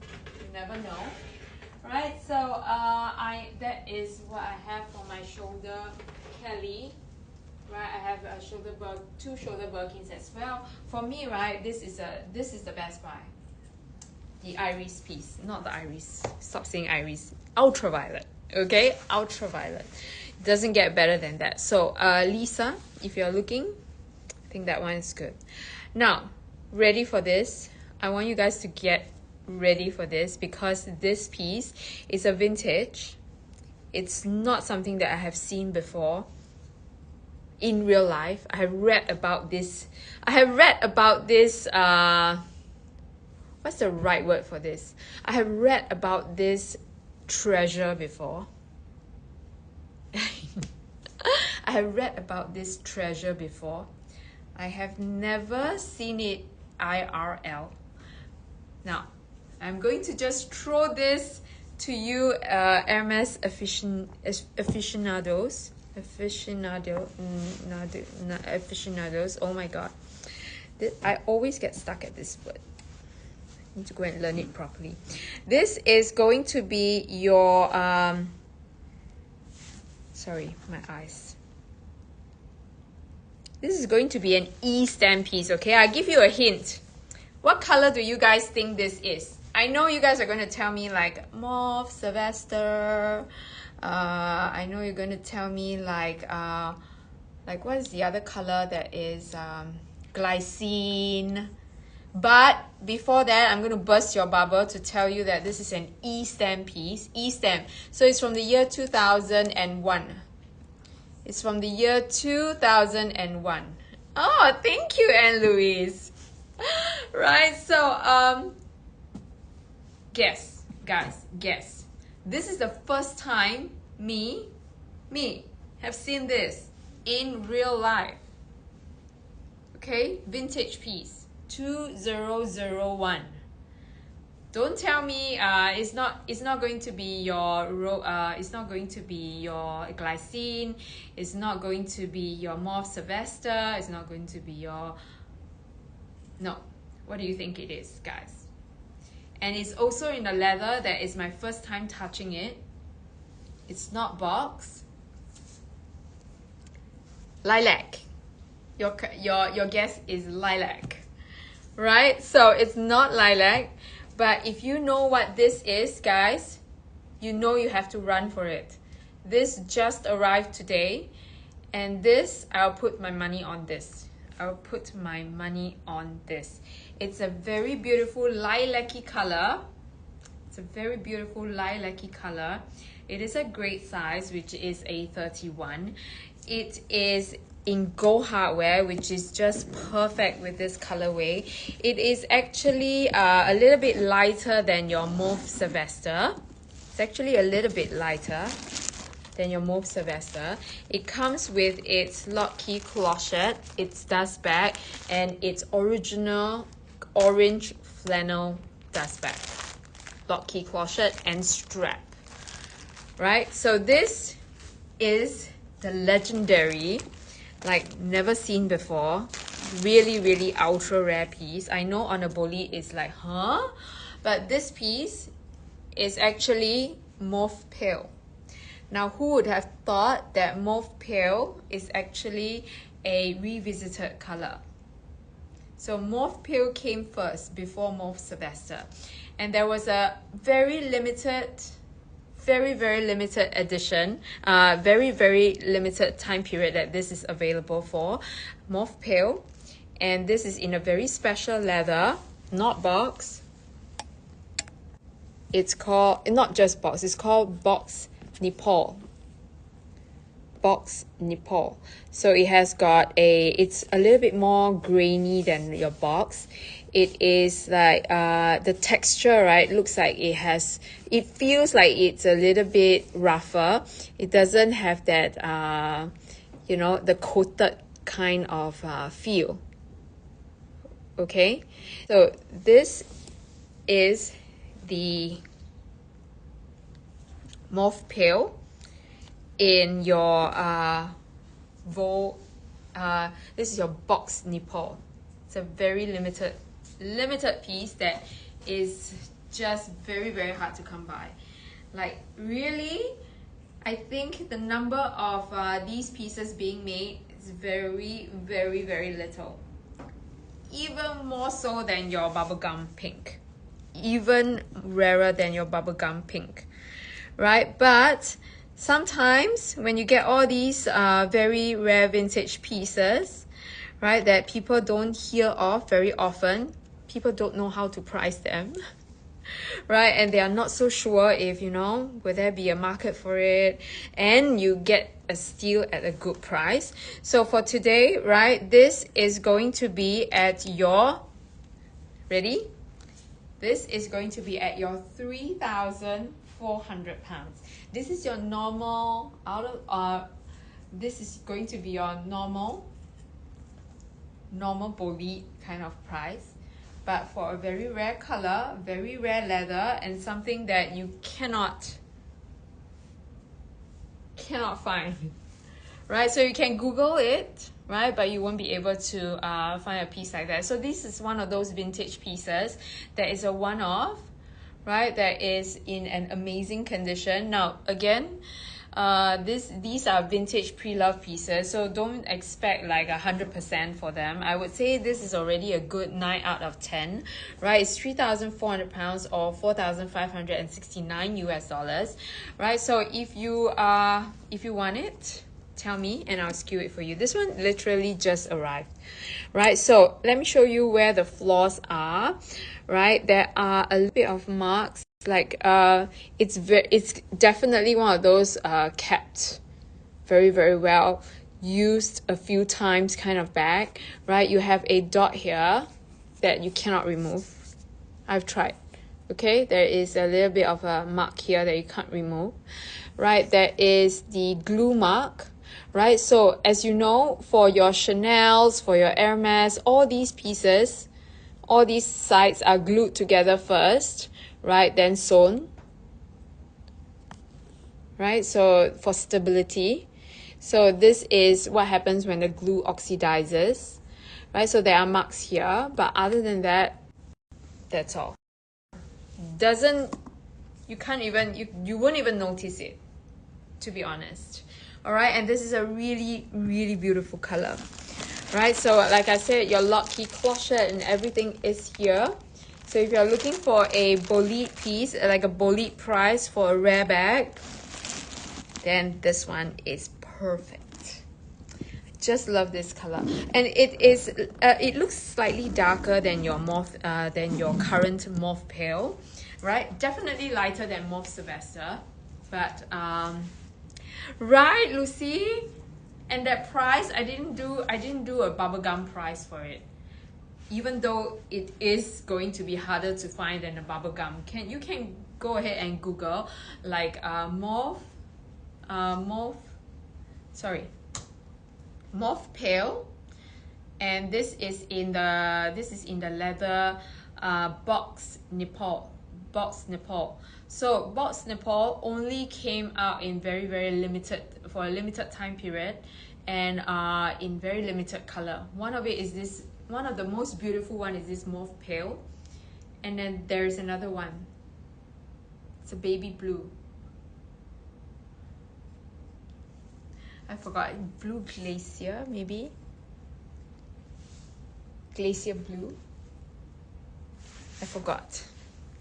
You never know. Right, so that is what I have for my shoulder Kelly. Right, I have a two shoulder Birkins as well. For me, right, this is the best buy. The iris piece, not the iris. Stop saying iris. Ultraviolet. Okay, ultraviolet. Doesn't get better than that. So, Lisa, if you're looking, I think that one is good. Now, ready for this? I want you guys to get ready for this because this piece is a vintage. It's not something that I have seen before in real life. I have read about this. What's the right word for this? I have read about this treasure before. I have read about this treasure before. I have never seen it IRL. Now, I'm going to just throw this to you Hermes aficionados. Oh my god, I always get stuck at this word. I need to go and learn it properly. This is going to be your sorry, my eyes. This is going to be an E-stem piece, okay? I'll give you a hint. What color do you guys think this is? I know you guys are going to tell me like mauve, Sylvester. I know you're going to tell me like what is the other color that is glycine. But before that, I'm going to burst your bubble to tell you that this is an E-stem piece. E-stem. So it's from the year 2001. It's from the year 2001. Oh, thank you, Anne Louise. Right, so guess, guys, guess. This is the first time me have seen this in real life. Okay, vintage piece 2001. Don't tell me it's not going to be your it's not going to be your glycine, it's not going to be your mauve Sylvester, it's not going to be your no. What do you think it is, guys? And it's also in a leather that is my first time touching it. It's not box. Lilac. Your guess is lilac. Right? So it's not lilac, but if you know what this is, guys, you know you have to run for it. This just arrived today, and this, I'll put my money on this. I'll put my money on this. It's a very beautiful lilac-y color. It's a very beautiful lilac-y color. It is a great size, which is a 31. It is in gold hardware, which is just perfect with this colorway. It is actually a little bit lighter than your mauve Sylvester. It's actually a little bit lighter than your mauve Sylvester. It comes with its lock key clochette, its dust bag, and its original orange flannel dust bag. Lock key clochette and strap. Right, so this is the legendary, like never seen before, really ultra rare piece. I know on a Bolide it's like, huh? But this piece is actually mauve pale. Now, who would have thought that mauve pale is actually a revisited color? So mauve pale came first before mauve Sylvester. And there was a very limited edition, very limited time period that this is available for, mauve pale. And this is in a very special leather, not box. It's called, not just box, it's called box Nepal. Box Nepal. So it has got it's a little bit more grainy than your box. It is like the texture, right, looks like it feels like it's a little bit rougher. It doesn't have that you know, the coated kind of feel. Okay, so this is the mauve pale in your this is your box Nepal. It's a very limited piece that is just very hard to come by. Like, really, I think the number of these pieces being made is very little. Even more so than your bubblegum pink. Even rarer than your bubblegum pink. Right? But sometimes when you get all these very rare vintage pieces, right, that people don't hear of very often, people don't know how to price them, right? And they are not so sure if, you know, will there be a market for it, and you get a steal at a good price. So for today, right, this is going to be at your, ready? This is going to be at your 3,400 pounds. This is your normal this is going to be your normal Bolide kind of price. but for a very rare color, very rare leather, and something that you cannot find, right? So you can Google it, right? But you won't be able to find a piece like that. So this is one of those vintage pieces that is a one-off, right? That is in an amazing condition. Now, again, these are vintage pre-loved pieces, so don't expect like 100% for them. I would say this is already a good 9 out of 10, right? It's 3,400 pounds or 4,569 US dollars, right? So if you want it, tell me and I'll skew it for you. This one literally just arrived, right? So let me show you where the flaws are, right? There are a little bit of marks, like it's definitely one of those kept very, very well, used a few times kind of bag, right? You have a dot here that you cannot remove. I've tried. Okay, there is a little bit of a mark here that you can't remove, right? There is the glue mark, right? So as you know, for your Chanel's, for your Hermes, all these pieces, all these sides are glued together first, right? Then sewn, right? So for stability. So this is what happens when the glue oxidizes, right? So there are marks here, but other than that, that's all. You won't even notice it, to be honest. All right, and this is a really, really beautiful color, right? So like I said, your lock key clochette and everything is here. So if you're looking for a bolide piece, like a bolide price for a rare bag, then this one is perfect. I just love this color, and it looks slightly darker than your current mauve pale, right? Definitely lighter than mauve Sylvester, but right, Lucy? And that price, I didn't do a bubblegum price for it, even though it is going to be harder to find than a bubblegum. You can go ahead and Google like mauve pale, and this is in the leather box Nepal. So box Nepal only came out in very, very limited, for a limited time period, and in very limited color. One of the most beautiful one is this mauve pale, and then there's another one. It's a baby blue. I forgot, blue glacier, maybe glacier blue. I forgot.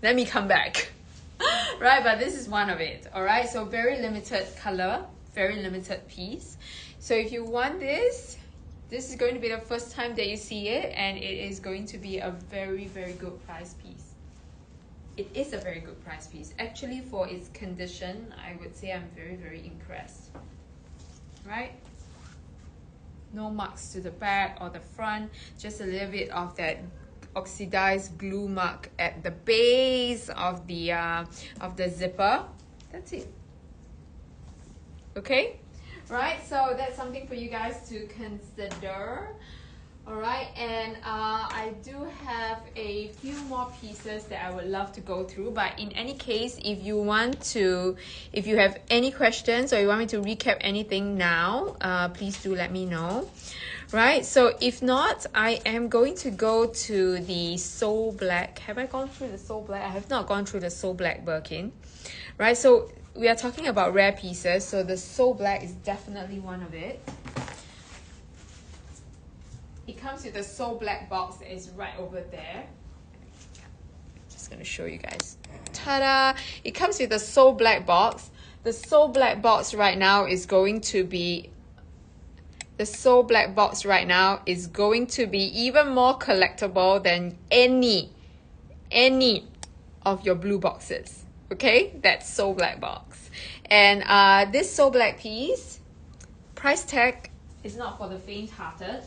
Let me come back. Right, but this is one of it. All right, so very limited color, very limited piece. So if you want this is going to be the first time that you see it, and it is going to be a very, very good price piece. It is a very good price piece. Actually, for its condition, I would say I'm very, very impressed. Right? No marks to the back or the front, just a little bit of that oxidized glue mark at the base of the zipper. That's it. Okay, right? So that's something for you guys to consider. All right, and I do have a few more pieces that I would love to go through, but in any case, if you have any questions or you want me to recap anything now, please do let me know. Right, so if not, I am going to go to the Soul Black. Have I gone through the Soul Black? I have not gone through the Soul Black Birkin. Right, so we are talking about rare pieces, so the Soul Black is definitely one of it. It comes with a Soul Black box that is right over there. Just gonna show you guys. Ta-da! It comes with a Soul Black box. The Soul Black box right now is going to be even more collectible than any of your blue boxes. Okay, that's Soul Black box. And this Soul Black piece, price tag is not for the faint-hearted.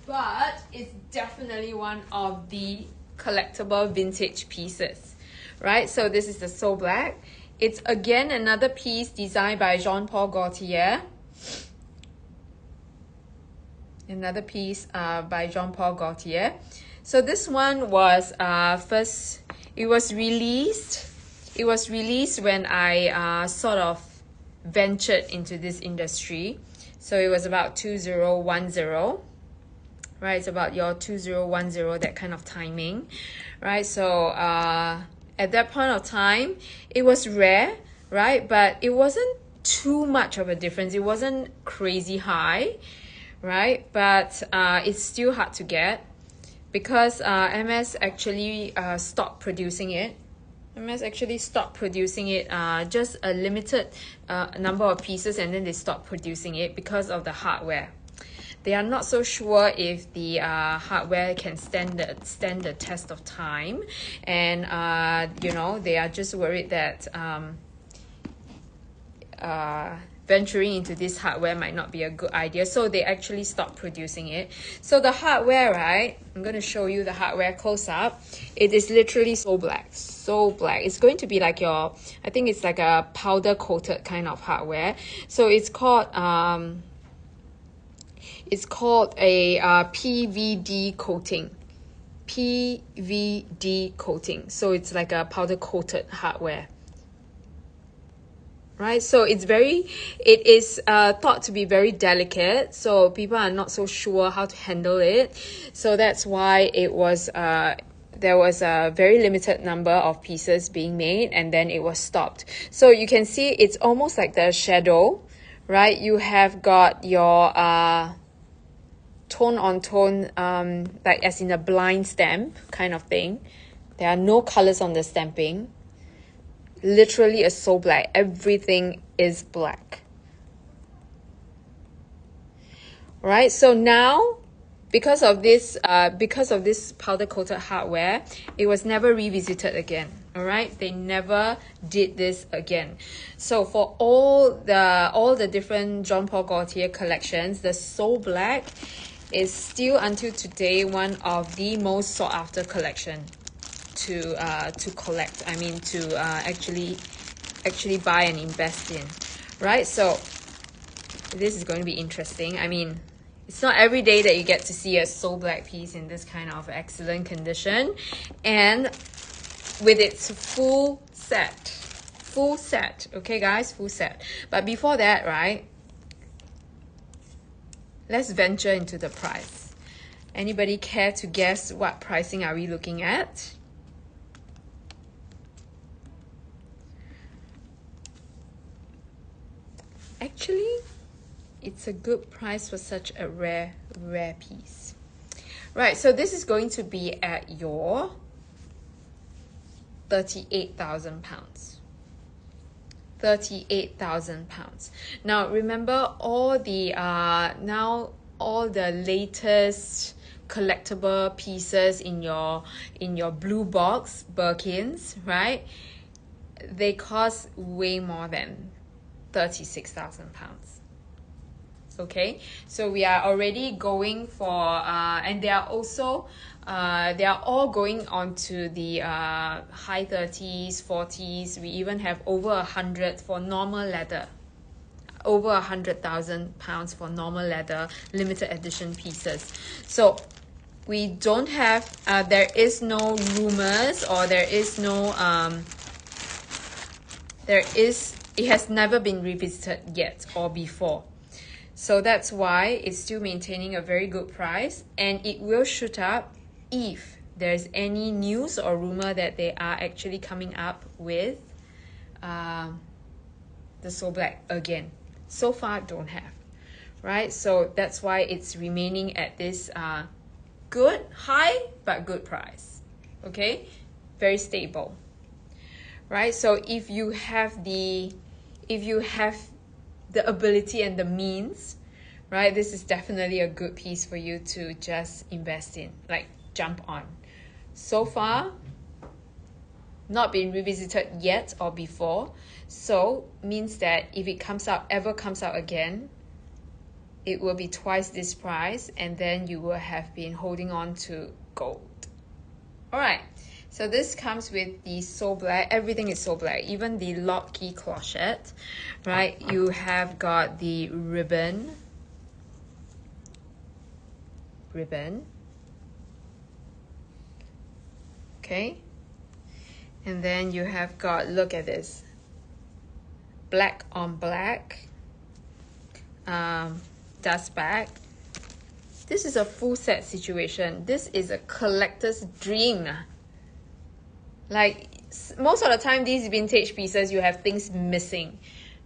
But it's definitely one of the collectible vintage pieces, right? So this is the Soul Black. It's again another piece designed by Jean Paul Gaultier. another piece by Jean Paul Gaultier. So this one was it was released when I sort of ventured into this industry. So it was about 2010, right? It's about your 2010, that kind of timing, right? So at that point of time, it was rare, right? But it wasn't too much of a difference. It wasn't crazy high, right? But it's still hard to get because MS actually stopped producing it. MS actually stopped producing it, just a limited number of pieces, and then they stopped producing it because of the hardware. They are not so sure if the hardware can stand the test of time, and you know, they are just worried that venturing into this hardware might not be a good idea, so they actually stopped producing it. So the hardware, right, I'm going to show you the hardware close up. It is literally so black, so black. It's going to be like your, I think it's like a powder coated kind of hardware. So it's called a PVD coating. PVD coating. So it's like a powder coated hardware, right? So it is thought to be very delicate, so people are not so sure how to handle it. So that's why it was there was a very limited number of pieces being made, and then it was stopped. So you can see it's almost like the shadow, right? You have got your tone on tone, like as in a blind stamp kind of thing. There are no colors on the stamping. Literally is so black. Everything is black. Right? So now, because of this powder coated hardware, it was never revisited again. All right, they never did this again. So for all the different Jean Paul Gaultier collections, the So Black is still until today one of the most sought after collection to collect. I mean, to actually buy and invest in, right? So this is going to be interesting. I mean, it's not every day that you get to see a So Black piece in this kind of excellent condition, and with its full set. Okay, guys, full set. But before that, right, let's venture into the price. Anybody care to guess what pricing are we looking at? Actually, it's a good price for such a rare piece. Right, so this is going to be at your £38,000. £38,000. Now remember, all the latest collectible pieces in your blue box Birkins, right? They cost way more than £36,000. Okay, so we are already going for and they are also they are all going on to the high 30s, 40s. We even have over 100 for normal leather, over £100,000 for normal leather limited edition pieces. So we don't have there is no rumors, or there is no it has never been revisited yet or before. So that's why it's still maintaining a very good price, and it will shoot up if there's any news or rumor that they are actually coming up with the So Black again. So far, don't have, right? So that's why it's remaining at this good, high, but good price. Okay, very stable, right? So if you have the ability and the means, right, this is definitely a good piece for you to just invest in, like jump on. So far, not been revisited yet or before, so means that if it ever comes out again, it will be twice this price, and then you will have been holding on to gold. All right, so this comes with the So Black. Everything is So Black, even the lock key clochette, right? You have got the ribbon, ribbon. Okay, and then you have got, look at this, black on black dust bag. This is a full set situation. This is a collector's dream. Like, most of the time these vintage pieces, you have things missing,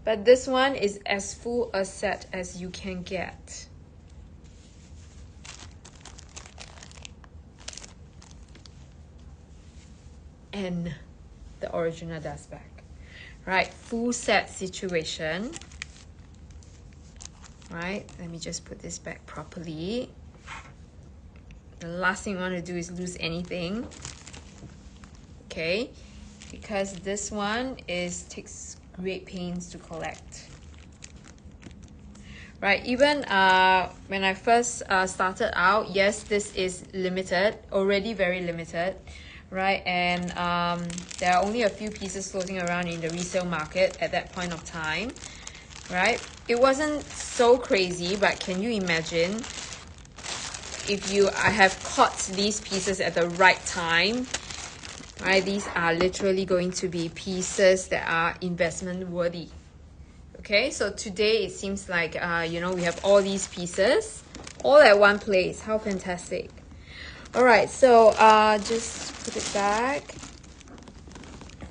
but this one is as full a set as you can get. And the original dust bag, right? Full set situation, right? Let me just put this back properly. The last thing you want to do is lose anything, okay? Because this one takes great pains to collect, right? Even when I first started out, yes, this is limited, already very limited, right? And there are only a few pieces floating around in the resale market at that point of time, right? It wasn't so crazy, but can you imagine if I have caught these pieces at the right time, right? These are literally going to be pieces that are investment worthy. Okay, so today it seems like you know, we have all these pieces all at one place. How fantastic. All right, so just put it back.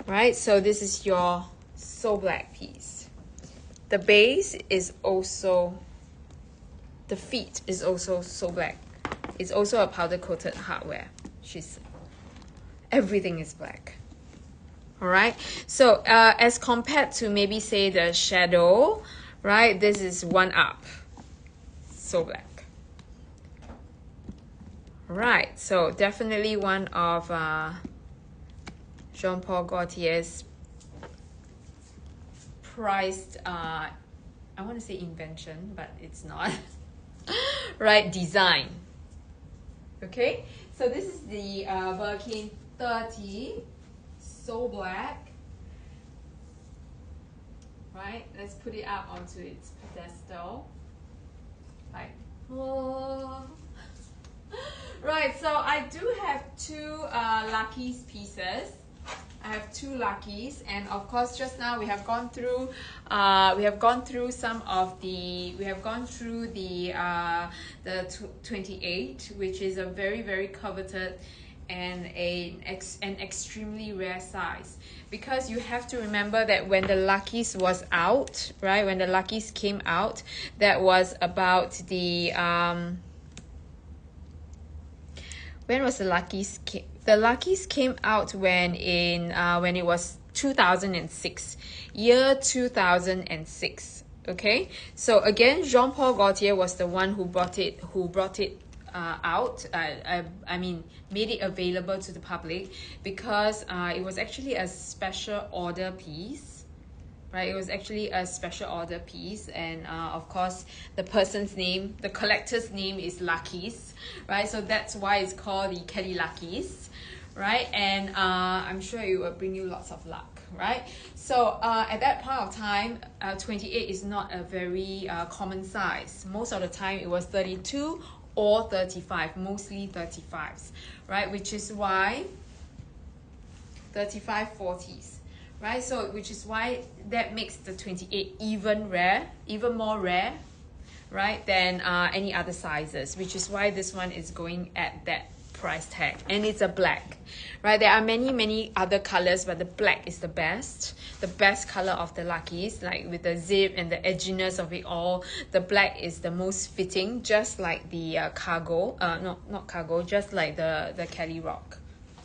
Right, so this is your So Black piece. The base is also, the feet is also So Black. It's also a powder coated hardware. Everything is black. All right, so as compared to maybe say the Shadow, right, this is one up. So black. Right, so definitely one of Jean Paul Gaultier's prized, I want to say invention, but it's not, right, design. Okay, so this is the Birkin 30, So Black. Right, let's put it up onto its pedestal. Like, oh. Right, so I do have two Lucky's pieces. I have two Lucky's, and of course, just now we have gone through some of the, we have gone through the 28, which is a very, very coveted and an extremely rare size, because you have to remember that when the Lucky's was out, right, when the Lucky's came out, that was about the when was the Lucky's came? The Lucky's came out when it was 2006, year 2006. Okay, so again, Jean Paul Gaultier was the one who brought it out. I mean, made it available to the public, because it was actually a special order piece. Right, it was actually a special order piece, and of course the person's name, the collector's name, is Lucky's, right? So that's why it's called the Kelly Lucky's, right? And I'm sure it will bring you lots of luck, right? So at that point of time, 28 is not a very common size. Most of the time it was 32 or 35, mostly 35s, right? Which is why 35 40s. Right, so which is why that makes the 28 even more rare, right, than any other sizes, which is why this one is going at that price tag. And it's a black, right? There are many other colors, but the black is the best color of the Lucky's, like with the zip and the edginess of it all. The black is the most fitting, just like the cargo, not cargo, just like the Kelly Rock.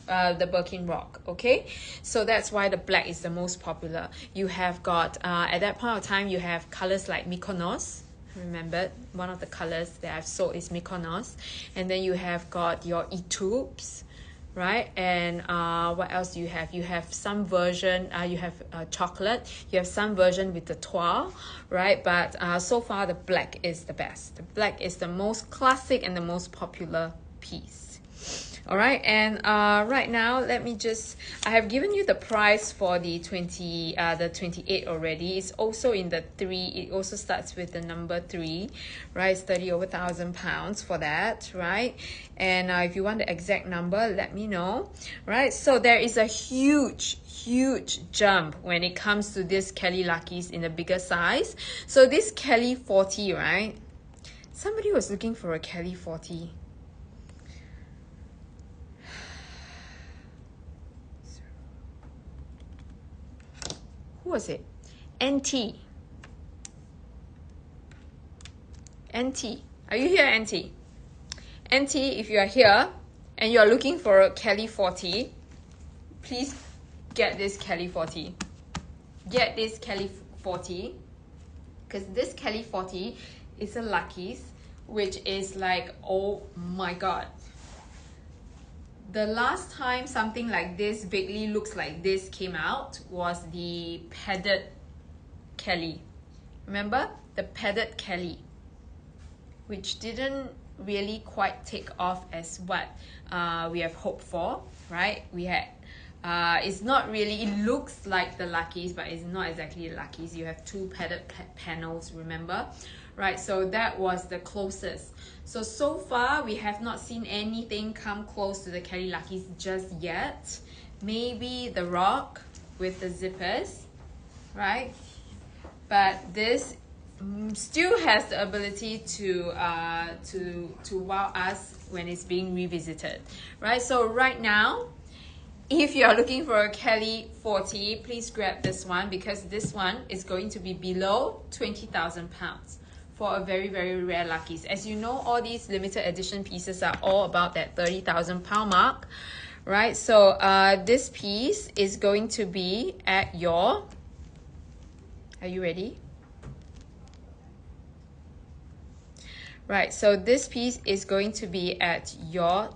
The Birkin Rock. Okay, so that's why the black is the most popular. You have got at that point of time, you have colors like Mykonos. Remember, one of the colors that I've sold is Mykonos. And then you have got your Etubes, right? And what else do you have? You have some version, you have chocolate, you have some version with the Toile, right? But so far the black is the best. The black is the most classic and the most popular piece. All right, and right now, I have given you the price for the 28 already. It's also in the 3, it also starts with the number 3, right? It's 30 over £1,000 for that, right? And if you want the exact number, let me know, right? So there is a huge jump when it comes to this Kelly Luckies in the bigger size. So this Kelly 40, right? Somebody was looking for a Kelly 40. Who was it? NT. NT. Are you here, NT? NT, if you are here and you are looking for a Kelly 40, please get this Kelly 40. Get this Kelly 40, because this Kelly 40 is a Luckies, which is like, oh my god. The last time something like this, vaguely looks like this, came out was the padded Kelly. Remember? The padded Kelly, which didn't really quite take off as what we have hoped for, right? We had, it's not really, it looks like the Luckies, but it's not exactly the Luckies. You have 2 padded panels, remember? Right, so that was the closest. So far, we have not seen anything come close to the Kelly Luckies just yet. Maybe the Rock with the zippers, right? But this still has the ability to wow us when it's being revisited, right? So right now, if you are looking for a Kelly 40, please grab this one, because this one is going to be below £20,000 for a very rare Luckies. As you know, all these limited edition pieces are all about that £30,000 mark, right? So this piece is going to be at your, are you ready? Right, so this piece is going to be at your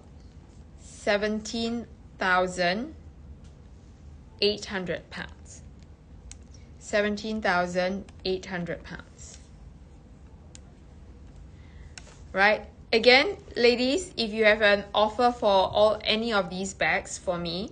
£17,800. £17,800. Right, again, ladies, if you have an offer for any of these bags for me,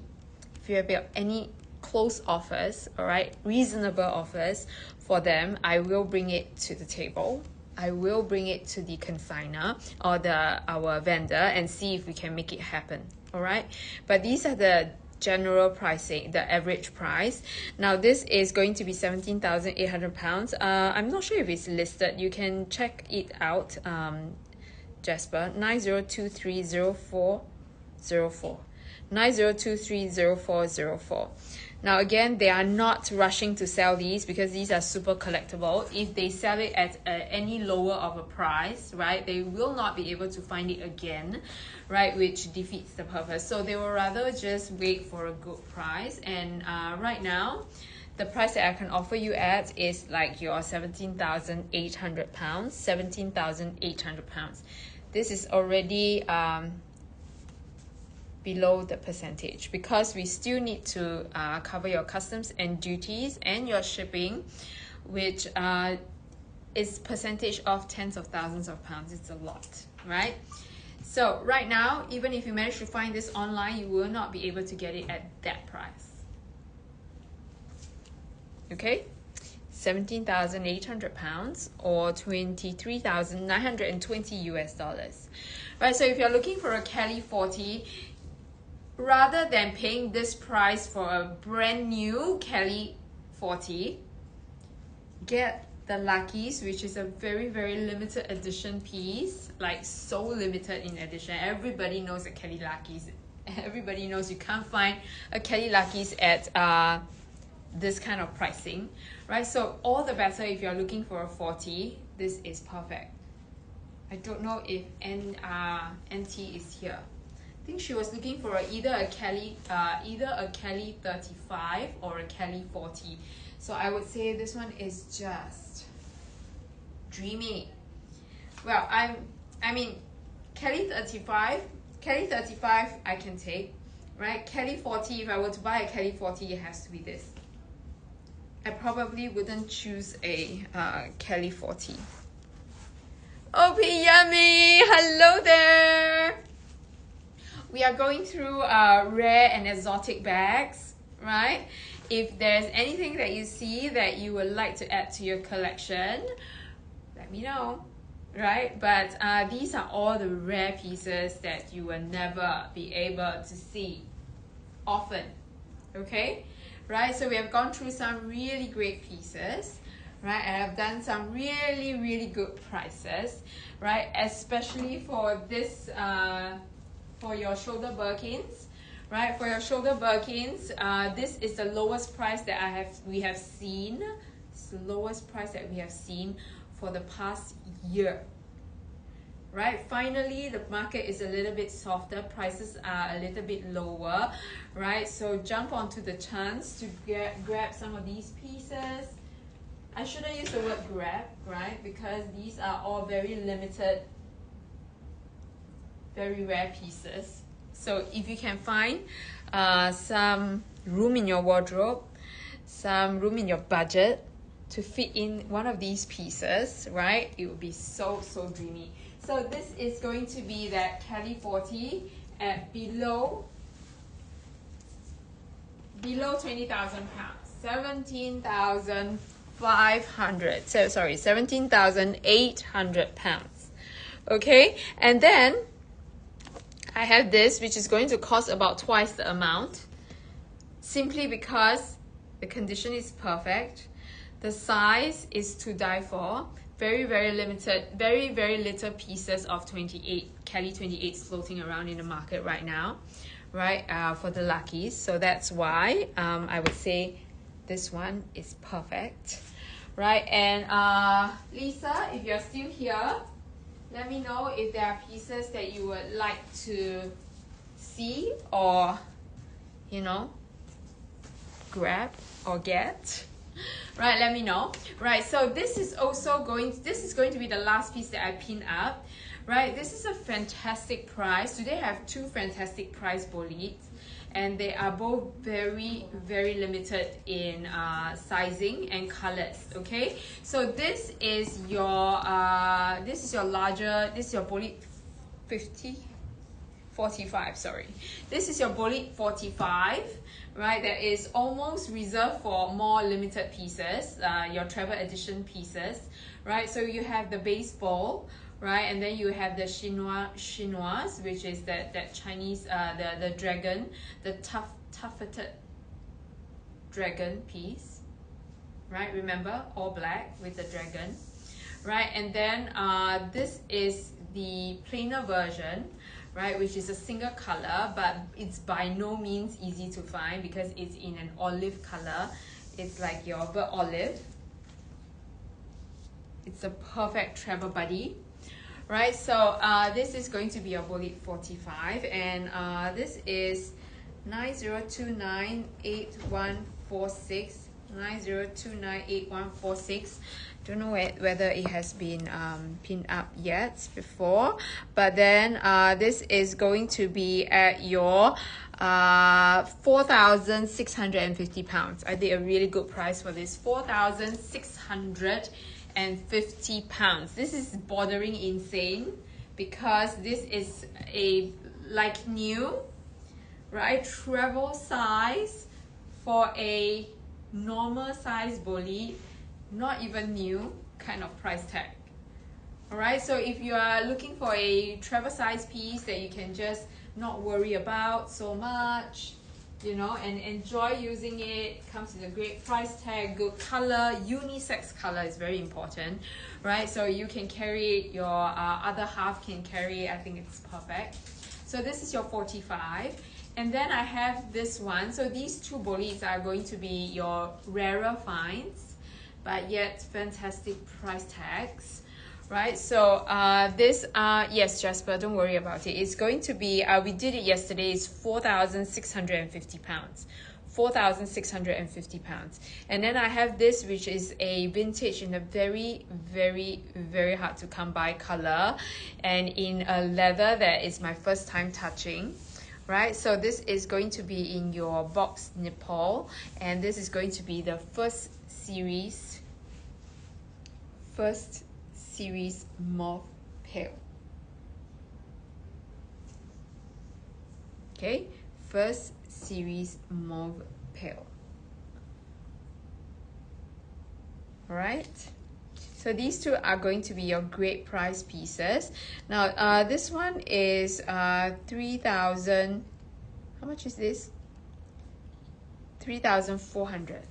if you have any close offers, all right, reasonable offers for them, I will bring it to the table. I will bring it to the consignor or our vendor and see if we can make it happen, all right? But these are the general pricing, the average price. Now this is going to be £17,800. I'm not sure if it's listed. You can check it out, Jasper. 90230404. 90230404. Now again, they are not rushing to sell these because these are super collectible. If they sell it at any lower of a price, right, they will not be able to find it again, right, which defeats the purpose. So they will rather just wait for a good price. And right now, the price that I can offer you at is like your £17,800. £17,800. This is already below the percentage, because we still need to cover your customs and duties and your shipping, which is percentage of tens of thousands of pounds. It's a lot, right? So right now, even if you manage to find this online, you will not be able to get it at that price. Okay, £17,800 or $23,920 Right, so if you're looking for a Kelly 40, rather than paying this price for a brand new Kelly 40, get the Luckies, which is a very limited edition piece, like so limited in edition. Everybody knows a Kelly Luckies. Everybody knows you can't find a Kelly Luckies at this kind of pricing, right? So all the better if you're looking for a 40, this is perfect. I don't know if NT is here. I think she was looking for either a Kelly 35 or a Kelly 40. So I would say this one is just dreamy. Well, I mean, Kelly 35 I can take, right? Kelly 40, if I were to buy a Kelly 40, it has to be this. I probably wouldn't choose a Kelly 40. OP Yummy, hello there. we are going through rare and exotic bags, right? If there's anything that you see that you would like to add to your collection, let me know, right? But these are all the rare pieces that you will never be able to see often, okay? Right, so we have gone through some really great pieces, right? And I've done some really good prices, right? Especially for this, for your shoulder Birkins, right? For your shoulder Birkins, this is the lowest price that we have seen. It's the lowest price that we have seen for the past year. Right, finally the market is a little bit softer, prices are a little bit lower, right? So jump onto the chance to grab some of these pieces. I shouldn't use the word grab, right? Because these are all very limited, very rare pieces. So if you can find some room in your wardrobe, some room in your budget to fit in one of these pieces, right? It would be so dreamy. So this is going to be that Kelly 40 at below 20,000 pounds, 17,500. So sorry, 17,800 pounds. Okay, and then I have this, which is going to cost about twice the amount, simply because the condition is perfect, the size is to die for. Very limited, very little pieces of 28 Kelly 28s floating around in the market right now, right? For the luckies, so that's why I would say this one is perfect, right? And Lisa, if you're still here, let me know if there are pieces that you would like to see or, you know, grab or get. Right, let me know. Right, so this is going to be the last piece that I pin up. Right, this is a fantastic price. Today I have two fantastic price bolides, and they are both very limited in sizing and colors. Okay, so this is your bolide 45, sorry. This is your bolide 45, right? That is almost reserved for more limited pieces, your travel edition pieces, right? So you have the baseball, right? And then you have the chinoise, which is that Chinese, the dragon, the tufted dragon piece, right? Remember, all black with the dragon, right? And then this is the plainer version, right, which is a single color, but it's by no means easy to find because it's in an olive color. It's like your bird olive. It's a perfect travel buddy, right? So this is going to be a bolide 45, and this is 90298146. 90298146. Don't know whether it has been pinned up yet before, but then this is going to be at your 4,650 pounds. I did a really good price for this, 4,650 pounds. This is bordering insane because this is a like new, right, travel size for a normal size bolide, not even new kind of price tag. All right, so if you are looking for a travel size piece that you can just not worry about so much, you know, and enjoy using it, comes with a great price tag, good color, unisex color is very important, right? So you can carry it, your other half can carry it. I think it's perfect. So this is your 45. And then I have this one. So these two bolides are going to be your rarer finds, but yet fantastic price tags, right? So yes, Jasper, don't worry about it. It's going to be, we did it yesterday, it's 4,650 pounds. 4,650 pounds. And then I have this, which is a vintage in a very hard to come by color, and in a leather that is my first time touching. Right, so this is going to be in your box nipple, and this is going to be the first series mauve pale. Okay, first series mauve pale. All right, so these two are going to be your great price pieces. Now this one is 3,000. How much is this? 3,400.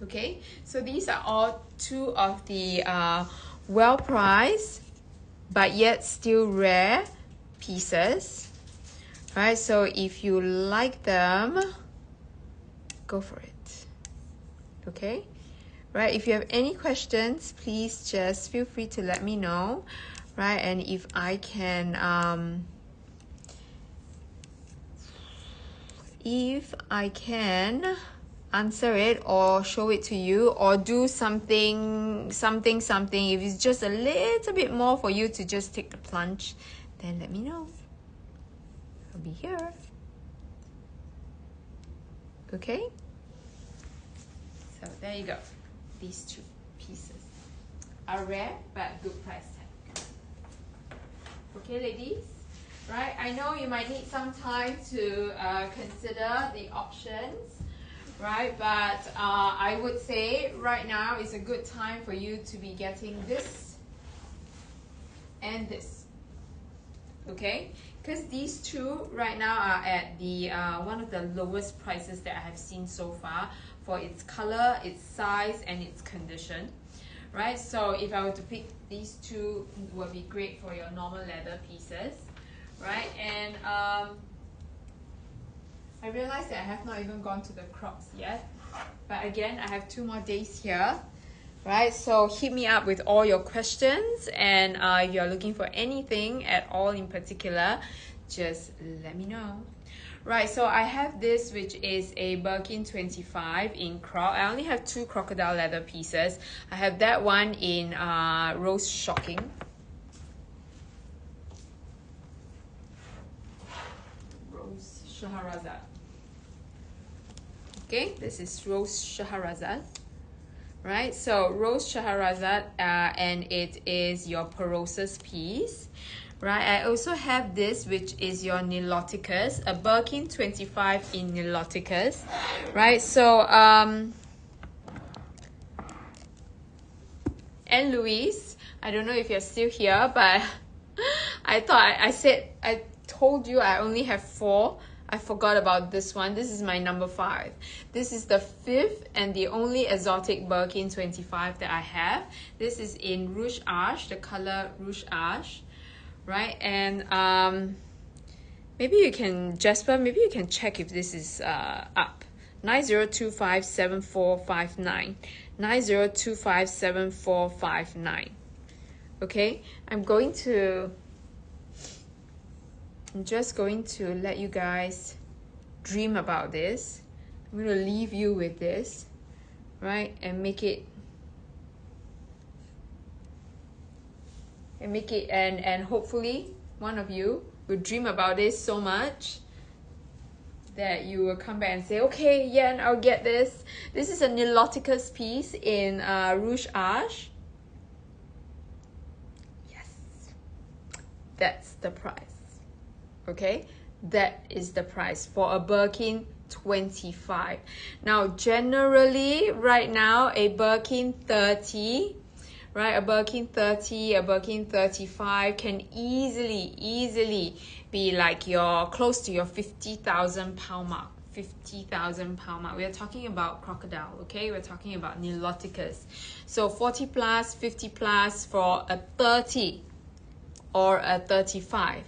Okay, so these are all two of the well priced but yet still rare pieces. Right, so if you like them, go for it. Okay, right, if you have any questions, please just feel free to let me know. Right, and if I can answer it or show it to you or do something, if it's just a little bit more for you to just take the plunge, then let me know. I'll be here. Okay, so there you go. These two pieces are rare but good price tag. Okay, ladies, right, I know you might need some time to consider the options, right, but I would say right now is a good time for you to be getting this and this. Okay, because these two right now are at the one of the lowest prices that I have seen so far for its color, its size, and its condition. Right, so if I were to pick these two, would be great for your normal leather pieces. Right, and I realized that I have not even gone to the crops yet, but again, I have 2 more days here. Right, so hit me up with all your questions, and if you're looking for anything at all in particular, just let me know. Right, so I have this, which is a Birkin 25 in croc. I only have 2 crocodile leather pieces. I have that one in Rose Shocking. Rose Shahrazad. Okay, this is Rose Shahrazad. Right, so Rose Shahrazad, and it is your Perosus piece. Right, I also have this, which is your Niloticus, a Birkin 25 in Niloticus. Right, so and Louise, I don't know if you're still here, but I told you I only have 4. I forgot about this one. This is my number 5. This is the 5th and the only exotic Birkin 25 that I have. This is in Rouge Ash, the color Rouge Ash, right? And maybe you can, Jasper, maybe you can check if this is up. 90257459. 90257459. Okay, I'm just going to let you guys dream about this. I'm going to leave you with this, right? And make it and hopefully one of you will dream about this so much that you will come back and say, okay, yeah, and I'll get this. This is a Niloticus piece in Rouge Ash. Yes, that's the price. Okay, that is the price for a Birkin 25. Now, generally, right now, a Birkin 30, right, a Birkin 30, a Birkin 35 can easily be like close to your 50,000 pound mark. 50,000 pound mark. We are talking about crocodile, okay? We're talking about Niloticus. So 40 plus, 50 plus for a 30 or a 35.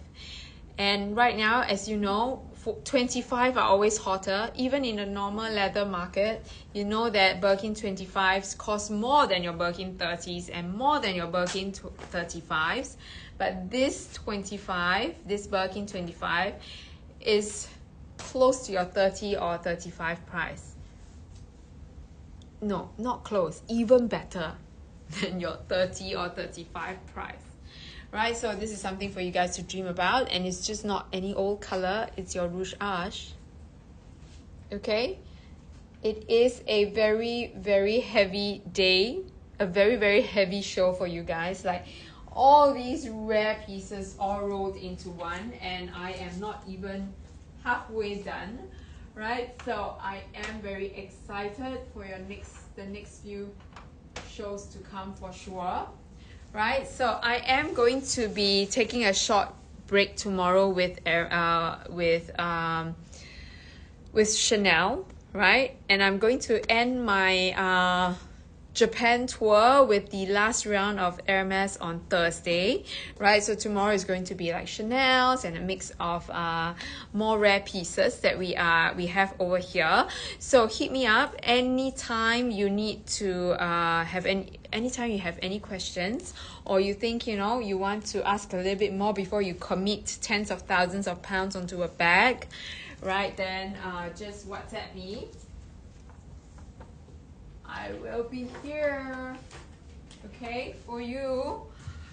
And right now, as you know, 25 are always hotter. Even in the normal leather market, you know that Birkin 25s cost more than your Birkin 30s and more than your Birkin 35s. But this Birkin 25 is close to your 30 or 35 price. No, not close, even better than your 30 or 35 price. Right, so this is something for you guys to dream about, and it's just not any old color, it's your Rouge Ash. Okay, it is a very heavy day, a very heavy show for you guys. Like all these rare pieces all rolled into one, and I am not even halfway done, right? So I am very excited for the next few shows to come for sure, right? So I am going to be taking a short break tomorrow with Chanel, right? And I'm going to end my Japan tour with the last round of Hermes on Thursday, right? So tomorrow is going to be like Chanel's and a mix of more rare pieces that we have over here. So hit me up anytime you need to anytime you have any questions, or you think you want to ask a little bit more before you commit tens of thousands of pounds onto a bag, right? Then just WhatsApp me. I will be here, okay, for you,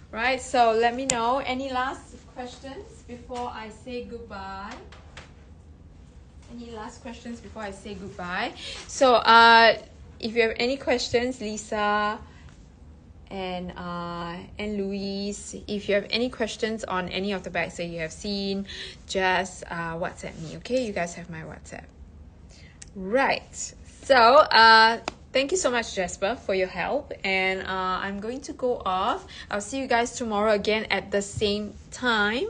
right? So let me know. Any last questions before I say goodbye? Any last questions before I say goodbye? So if you have any questions, Lisa and Louise, if you have any questions on any of the bags that you have seen, just WhatsApp me, okay? You guys have my WhatsApp. Right. So thank you so much, Jasper, for your help, and I'm going to go off. I'll see you guys tomorrow again at the same time,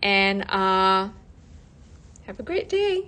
and have a great day.